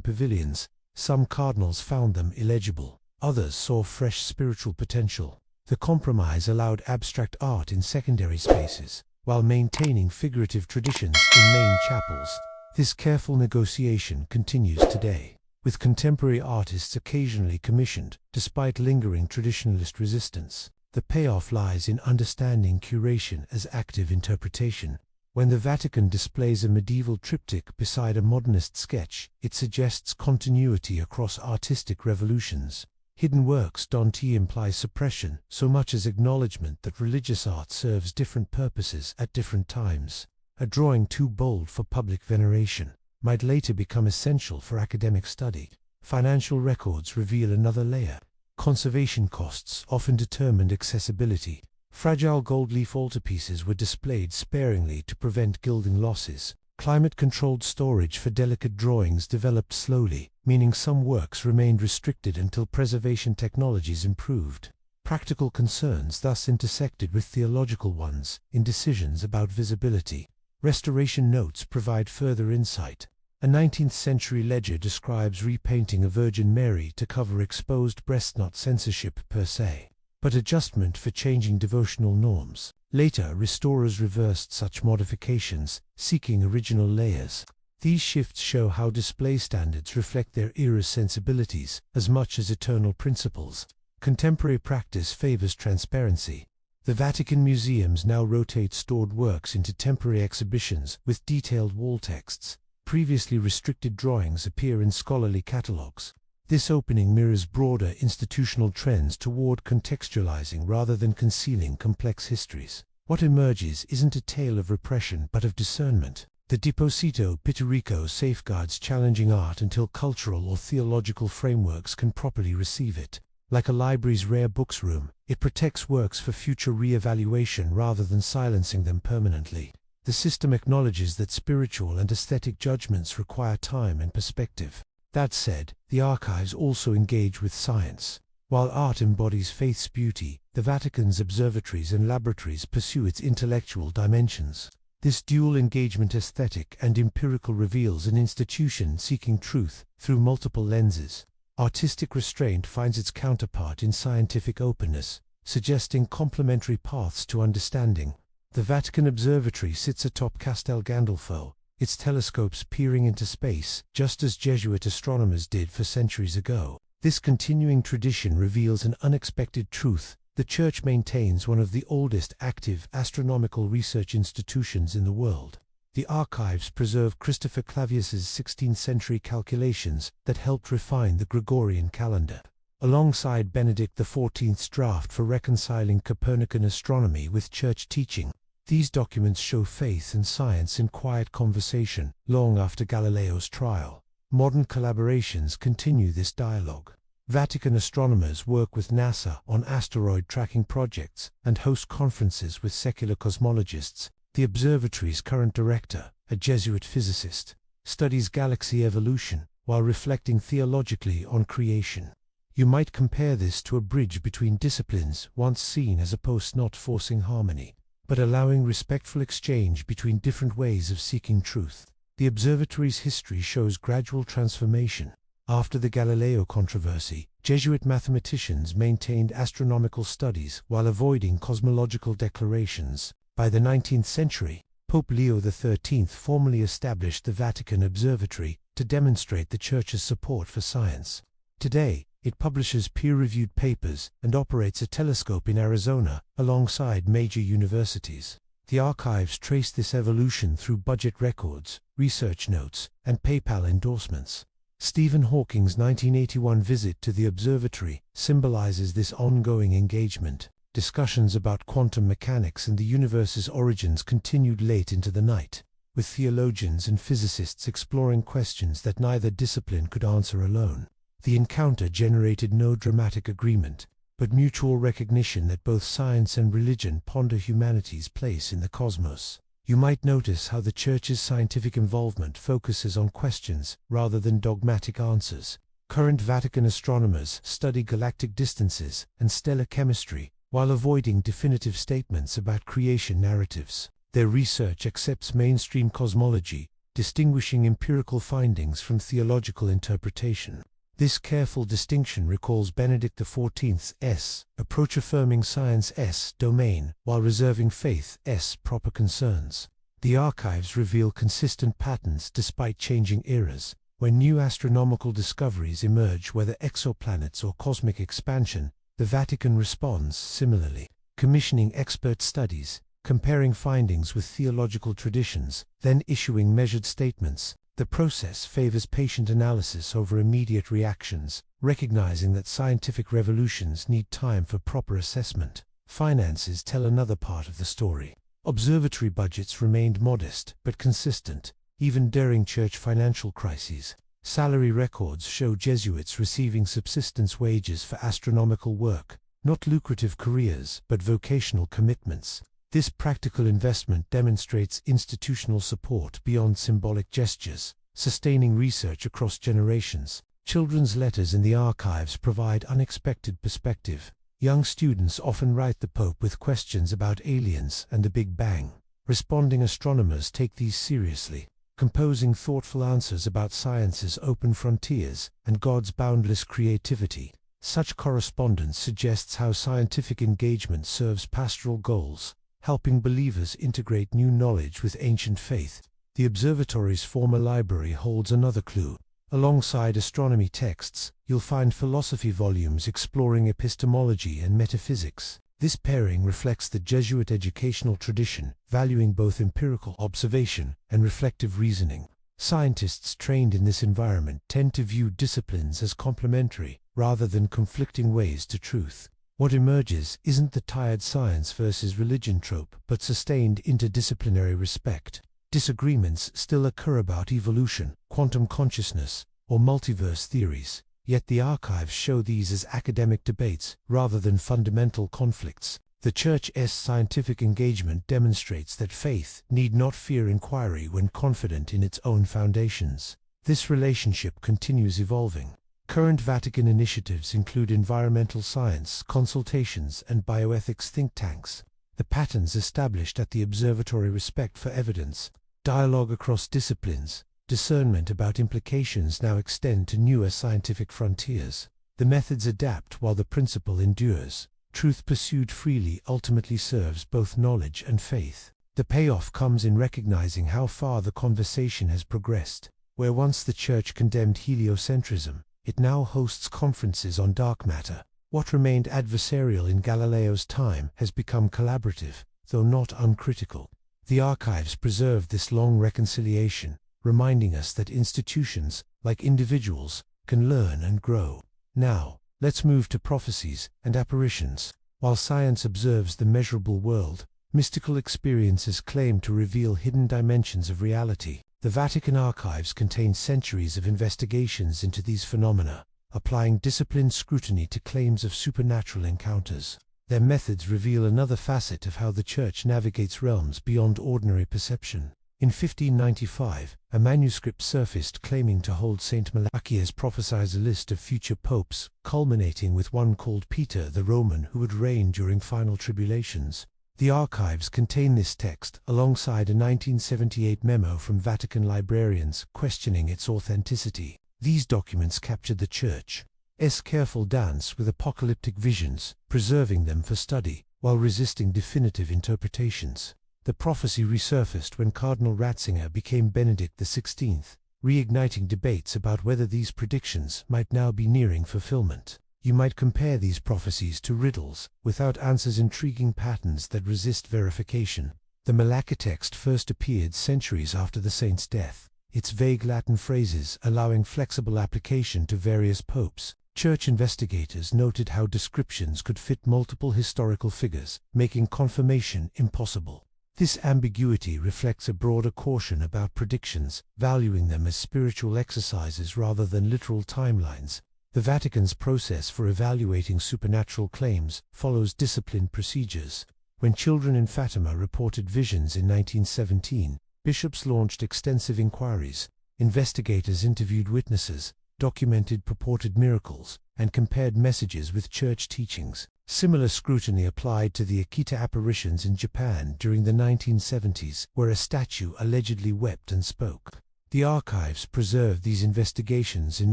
pavilions. Some cardinals found them illegible. Others saw fresh spiritual potential. The compromise allowed abstract art in secondary spaces, while maintaining figurative traditions in main chapels. This careful negotiation continues today, with contemporary artists occasionally commissioned, despite lingering traditionalist resistance. The payoff lies in understanding curation as active interpretation. When the Vatican displays a medieval triptych beside a modernist sketch, it suggests continuity across artistic revolutions. Hidden works don't imply suppression so much as acknowledgement that religious art serves different purposes at different times. A drawing too bold for public veneration might later become essential for academic study. Financial records reveal another layer. Conservation costs often determined accessibility. Fragile gold leaf altarpieces were displayed sparingly to prevent gilding losses. Climate-controlled storage for delicate drawings developed slowly, meaning some works remained restricted until preservation technologies improved. Practical concerns thus intersected with theological ones in decisions about visibility. Restoration notes provide further insight. A 19th-century ledger describes repainting a Virgin Mary to cover exposed breast, not censorship per se, but adjustment for changing devotional norms. Later, restorers reversed such modifications, seeking original layers. These shifts show how display standards reflect their era's sensibilities as much as eternal principles. Contemporary practice favors transparency. The Vatican museums now rotate stored works into temporary exhibitions with detailed wall texts. Previously restricted drawings appear in scholarly catalogues. This opening mirrors broader institutional trends toward contextualizing rather than concealing complex histories. What emerges isn't a tale of repression but of discernment. The Deposito Pittorico safeguards challenging art until cultural or theological frameworks can properly receive it. Like a library's rare books room, it protects works for future re-evaluation rather than silencing them permanently. The system acknowledges that spiritual and aesthetic judgments require time and perspective. That said, the archives also engage with science. While art embodies faith's beauty, the Vatican's observatories and laboratories pursue its intellectual dimensions. This dual engagement, aesthetic and empirical, reveals an institution seeking truth through multiple lenses. Artistic restraint finds its counterpart in scientific openness, suggesting complementary paths to understanding. The Vatican Observatory sits atop Castel Gandolfo, its telescopes peering into space, just as Jesuit astronomers did for centuries ago. This continuing tradition reveals an unexpected truth. The Church maintains one of the oldest active astronomical research institutions in the world. The archives preserve Christopher Clavius's 16th-century calculations that helped refine the Gregorian calendar, alongside Benedict XIV's draft for reconciling Copernican astronomy with Church teaching. These documents show faith and science in quiet conversation long after Galileo's trial. Modern collaborations continue this dialogue. Vatican astronomers work with NASA on asteroid tracking projects and host conferences with secular cosmologists. The observatory's current director, a Jesuit physicist, studies galaxy evolution while reflecting theologically on creation. You might compare this to a bridge between disciplines, once seen as a post not forcing harmony, but allowing respectful exchange between different ways of seeking truth. The observatory's history shows gradual transformation. After the Galileo controversy, Jesuit mathematicians maintained astronomical studies while avoiding cosmological declarations. By the 19th century, Pope Leo XIII formally established the Vatican Observatory to demonstrate the Church's support for science. Today, it publishes peer-reviewed papers and operates a telescope in Arizona alongside major universities. The archives trace this evolution through budget records, research notes, and PayPal endorsements. Stephen Hawking's 1981 visit to the observatory symbolizes this ongoing engagement. Discussions about quantum mechanics and the universe's origins continued late into the night, with theologians and physicists exploring questions that neither discipline could answer alone. The encounter generated no dramatic agreement, but mutual recognition that both science and religion ponder humanity's place in the cosmos. You might notice how the Church's scientific involvement focuses on questions rather than dogmatic answers. Current Vatican astronomers study galactic distances and stellar chemistry, while avoiding definitive statements about creation narratives. Their research accepts mainstream cosmology, distinguishing empirical findings from theological interpretation. This careful distinction recalls Benedict XIV's approach, affirming science's domain while reserving faith's proper concerns. The archives reveal consistent patterns despite changing eras. When new astronomical discoveries emerge, whether exoplanets or cosmic expansion, the Vatican responds similarly, commissioning expert studies, comparing findings with theological traditions, then issuing measured statements. The process favors patient analysis over immediate reactions, recognizing that scientific revolutions need time for proper assessment. Finances tell another part of the story. Observatory budgets remained modest but consistent, even during church financial crises. Salary records show Jesuits receiving subsistence wages for astronomical work, not lucrative careers but vocational commitments. This practical investment demonstrates institutional support beyond symbolic gestures, sustaining research across generations. Children's letters in the archives provide unexpected perspective. Young students often write the Pope with questions about aliens and the Big Bang. Responding astronomers take these seriously, composing thoughtful answers about science's open frontiers and God's boundless creativity. Such correspondence suggests how scientific engagement serves pastoral goals, helping believers integrate new knowledge with ancient faith. The observatory's former library holds another clue. Alongside astronomy texts, you'll find philosophy volumes exploring epistemology and metaphysics. This pairing reflects the Jesuit educational tradition, valuing both empirical observation and reflective reasoning. Scientists trained in this environment tend to view disciplines as complementary, rather than conflicting ways to truth. What emerges isn't the tired science versus religion trope, but sustained interdisciplinary respect. Disagreements still occur about evolution, quantum consciousness, or multiverse theories, yet the archives show these as academic debates rather than fundamental conflicts. The Church's scientific engagement demonstrates that faith need not fear inquiry when confident in its own foundations. This relationship continues evolving. Current Vatican initiatives include environmental science consultations and bioethics think tanks. The patterns established at the observatory: respect for evidence, dialogue across disciplines, discernment about implications now extend to newer scientific frontiers. The methods adapt while the principle endures. Truth pursued freely ultimately serves both knowledge and faith. The payoff comes in recognizing how far the conversation has progressed. Where once the Church condemned heliocentrism, it now hosts conferences on dark matter. What remained adversarial in Galileo's time has become collaborative, though not uncritical. The archives preserve this long reconciliation, reminding us that institutions, like individuals, can learn and grow. Now, let's move to prophecies and apparitions. While science observes the measurable world, mystical experiences claim to reveal hidden dimensions of reality. The Vatican archives contain centuries of investigations into these phenomena, applying disciplined scrutiny to claims of supernatural encounters. Their methods reveal another facet of how the Church navigates realms beyond ordinary perception. In 1595, a manuscript surfaced claiming to hold Saint Malachias prophesies a list of future popes, culminating with one called Peter the Roman who would reign during final tribulations. The archives contain this text, alongside a 1978 memo from Vatican librarians questioning its authenticity. These documents captured the Church's careful dance with apocalyptic visions, preserving them for study, while resisting definitive interpretations. The prophecy resurfaced when Cardinal Ratzinger became Benedict XVI, reigniting debates about whether these predictions might now be nearing fulfillment. You might compare these prophecies to riddles, without answers, intriguing patterns that resist verification. The Malachi text first appeared centuries after the saint's death, its vague Latin phrases allowing flexible application to various popes. Church investigators noted how descriptions could fit multiple historical figures, making confirmation impossible. This ambiguity reflects a broader caution about predictions, valuing them as spiritual exercises rather than literal timelines. The Vatican's process for evaluating supernatural claims follows disciplined procedures. When children in Fatima reported visions in 1917, bishops launched extensive inquiries. Investigators interviewed witnesses, documented purported miracles, and compared messages with church teachings. Similar scrutiny applied to the Akita apparitions in Japan during the 1970s, where a statue allegedly wept and spoke. The archives preserve these investigations in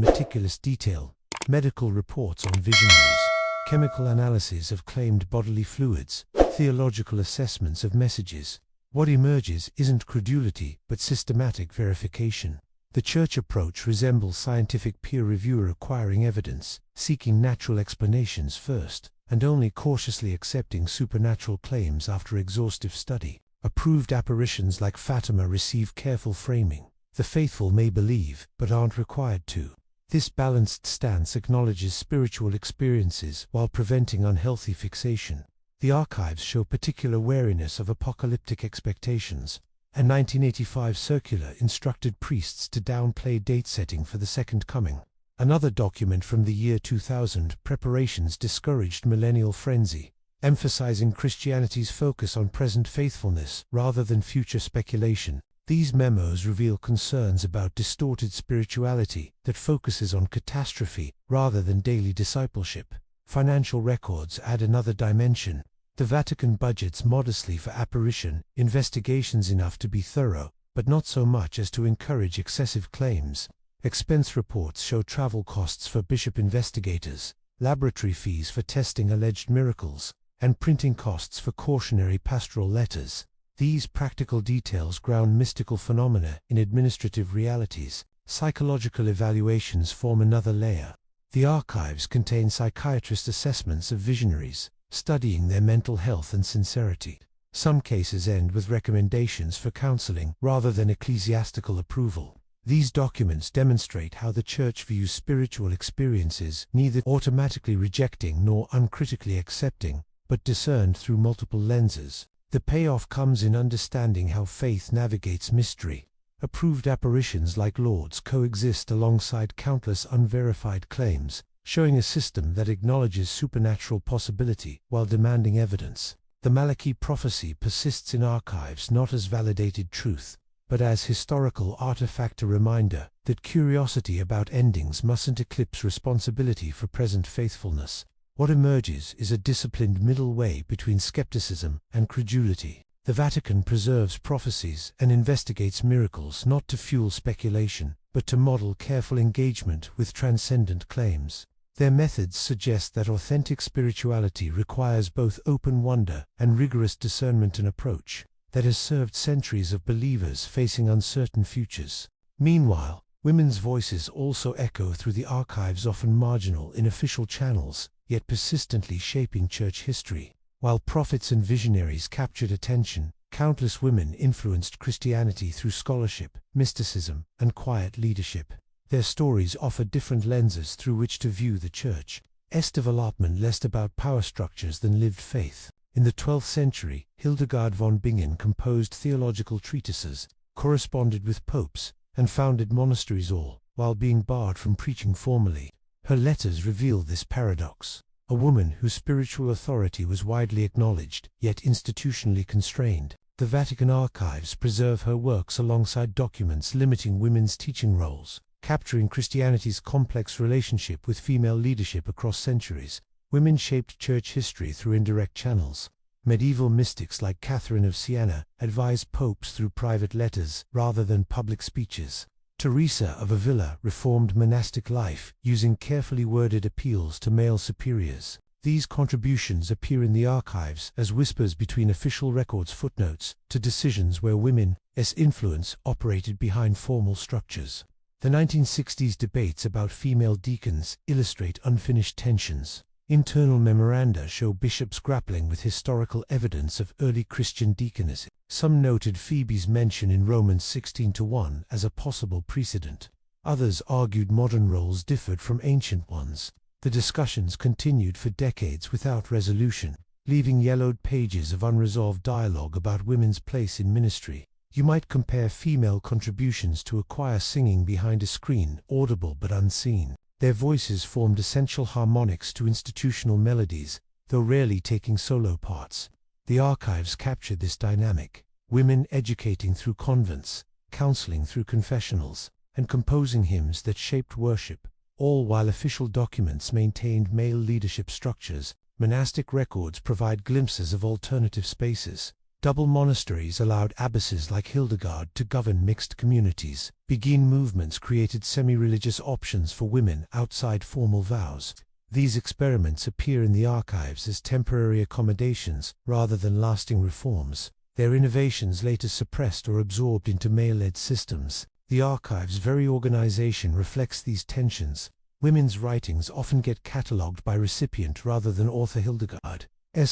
meticulous detail. Medical reports on visionaries, chemical analysis of claimed bodily fluids, theological assessments of messages. What emerges isn't credulity, but systematic verification. The Church approach resembles scientific peer review requiring evidence, seeking natural explanations first, and only cautiously accepting supernatural claims after exhaustive study. Approved apparitions like Fatima receive careful framing. The faithful may believe, but aren't required to. This balanced stance acknowledges spiritual experiences while preventing unhealthy fixation. The archives show particular wariness of apocalyptic expectations. A 1985 circular instructed priests to downplay date-setting for the Second Coming. Another document from the year 2000, preparations discouraged millennial frenzy, emphasizing Christianity's focus on present faithfulness rather than future speculation. These memos reveal concerns about distorted spirituality that focuses on catastrophe rather than daily discipleship. Financial records add another dimension. The Vatican budgets modestly for apparition investigations, enough to be thorough, but not so much as to encourage excessive claims. Expense reports show travel costs for bishop investigators, laboratory fees for testing alleged miracles, and printing costs for cautionary pastoral letters. These practical details ground mystical phenomena in administrative realities. Psychological evaluations form another layer. The archives contain psychiatrist assessments of visionaries, studying their mental health and sincerity. Some cases end with recommendations for counseling rather than ecclesiastical approval. These documents demonstrate how the Church views spiritual experiences, neither automatically rejecting nor uncritically accepting, but discerned through multiple lenses. The payoff comes in understanding how faith navigates mystery. Approved apparitions like Lourdes coexist alongside countless unverified claims, showing a system that acknowledges supernatural possibility while demanding evidence. The Malachi prophecy persists in archives not as validated truth, but as historical artifact, a reminder that curiosity about endings mustn't eclipse responsibility for present faithfulness. What emerges is a disciplined middle way between skepticism and credulity. The Vatican preserves prophecies and investigates miracles not to fuel speculation, but to model careful engagement with transcendent claims. Their methods suggest that authentic spirituality requires both open wonder and rigorous discernment, an approach that has served centuries of believers facing uncertain futures. Meanwhile, women's voices also echo through the archives, often marginal in official channels, yet persistently shaping church history. While prophets and visionaries captured attention, countless women influenced Christianity through scholarship, mysticism, and quiet leadership. Their stories offer different lenses through which to view the Church. Development less about power structures than lived faith. In the 12th century, Hildegard von Bingen composed theological treatises, corresponded with popes, and founded monasteries, all while being barred from preaching formally. Her letters reveal this paradox. A woman whose spiritual authority was widely acknowledged, yet institutionally constrained. The Vatican archives preserve her works alongside documents limiting women's teaching roles, capturing Christianity's complex relationship with female leadership across centuries. Women shaped church history through indirect channels. Medieval mystics like Catherine of Siena advised popes through private letters rather than public speeches. Teresa of Avila reformed monastic life, using carefully worded appeals to male superiors. These contributions appear in the archives as whispers between official records, footnotes to decisions where women's influence operated behind formal structures. The 1960s debates about female deacons illustrate unfinished tensions. Internal memoranda show bishops grappling with historical evidence of early Christian deaconess. Some noted Phoebe's mention in Romans 16:1 as a possible precedent. Others argued modern roles differed from ancient ones. The discussions continued for decades without resolution, leaving yellowed pages of unresolved dialogue about women's place in ministry. You might compare female contributions to a choir singing behind a screen, audible but unseen. Their voices formed essential harmonics to institutional melodies, though rarely taking solo parts. The archives captured this dynamic, women educating through convents, counseling through confessionals, and composing hymns that shaped worship, all while official documents maintained male leadership structures. Monastic records provide glimpses of alternative spaces. Double monasteries allowed abbesses like Hildegard to govern mixed communities. Beguine movements created semi-religious options for women outside formal vows. These experiments appear in the archives as temporary accommodations rather than lasting reforms. Their innovations later suppressed or absorbed into male-led systems. The archive's very organization reflects these tensions. Women's writings often get catalogued by recipient rather than author. Hildegard's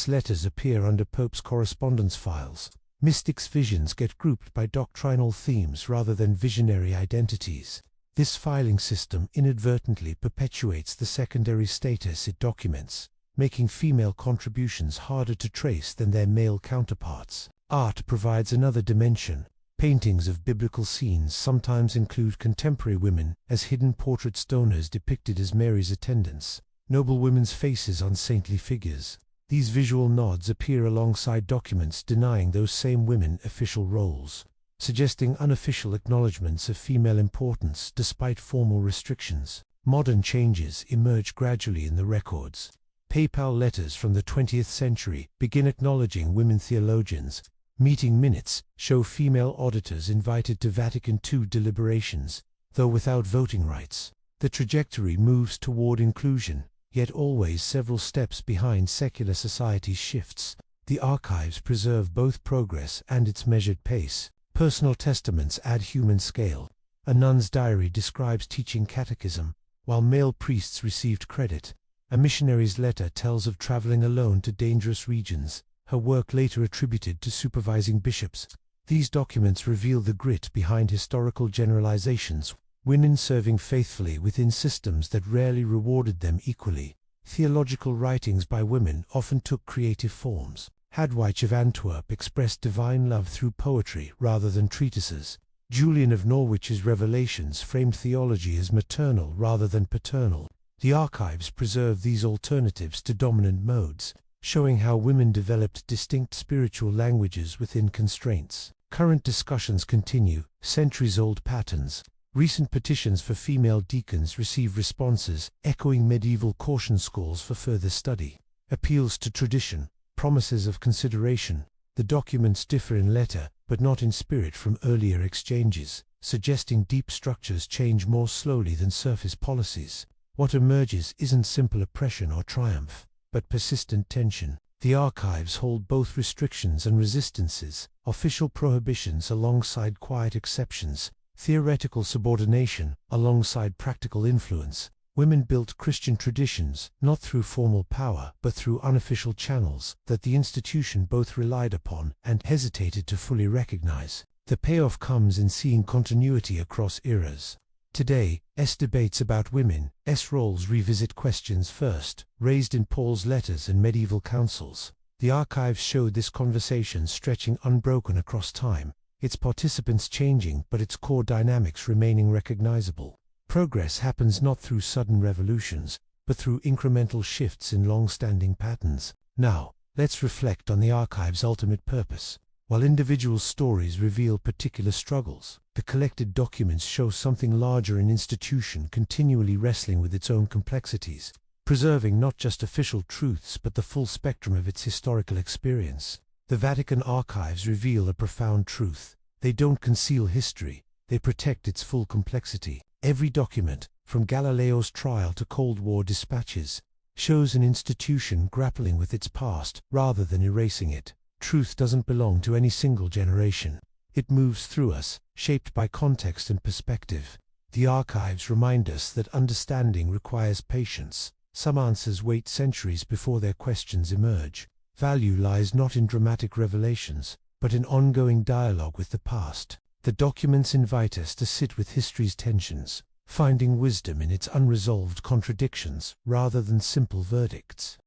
letters appear under Pope's correspondence files. Mystics' visions get grouped by doctrinal themes rather than visionary identities. This filing system inadvertently perpetuates the secondary status it documents, making female contributions harder to trace than their male counterparts. Art provides another dimension. Paintings of biblical scenes sometimes include contemporary women as hidden portrait stoners depicted as Mary's attendants, noble women's faces on saintly figures. These visual nods appear alongside documents denying those same women official roles, suggesting unofficial acknowledgments of female importance despite formal restrictions. Modern changes emerge gradually in the records. Papal letters from the 20th century begin acknowledging women theologians. Meeting minutes show female auditors invited to Vatican II deliberations, though without voting rights. The trajectory moves toward inclusion, yet always several steps behind secular society's shifts. The archives preserve both progress and its measured pace. Personal testaments add human scale. A nun's diary describes teaching catechism, while male priests received credit. A missionary's letter tells of traveling alone to dangerous regions, her work later attributed to supervising bishops. These documents reveal the grit behind historical generalizations, women serving faithfully within systems that rarely rewarded them equally. Theological writings by women often took creative forms. Hadwich of Antwerp expressed divine love through poetry rather than treatises. Julian of Norwich's Revelations framed theology as maternal rather than paternal. The archives preserve these alternatives to dominant modes, showing how women developed distinct spiritual languages within constraints. Current discussions continue, centuries-old patterns. Recent petitions for female deacons receive responses, echoing medieval caution calls for further study. Appeals to tradition, promises of consideration. The documents differ in letter, but not in spirit from earlier exchanges, suggesting deep structures change more slowly than surface policies. What emerges isn't simple oppression or triumph, but persistent tension. The archives hold both restrictions and resistances, official prohibitions alongside quiet exceptions, theoretical subordination alongside practical influence. Women built Christian traditions, not through formal power, but through unofficial channels that the institution both relied upon and hesitated to fully recognize. The payoff comes in seeing continuity across eras. Today, debates about women's roles revisit questions first raised in Paul's letters and medieval councils. The archives showed this conversation stretching unbroken across time, its participants changing but its core dynamics remaining recognizable. Progress happens not through sudden revolutions, but through incremental shifts in long-standing patterns. Now, let's reflect on the archive's ultimate purpose. While individual stories reveal particular struggles, the collected documents show something larger, an institution continually wrestling with its own complexities, preserving not just official truths but the full spectrum of its historical experience. The Vatican archives reveal a profound truth. They don't conceal history, they protect its full complexity. Every document, from Galileo's trial to Cold War dispatches, shows an institution grappling with its past rather than erasing it. Truth doesn't belong to any single generation. It moves through us, shaped by context and perspective. The archives remind us that understanding requires patience. Some answers wait centuries before their questions emerge. Value lies not in dramatic revelations, but in ongoing dialogue with the past. The documents invite us to sit with history's tensions, finding wisdom in its unresolved contradictions rather than simple verdicts.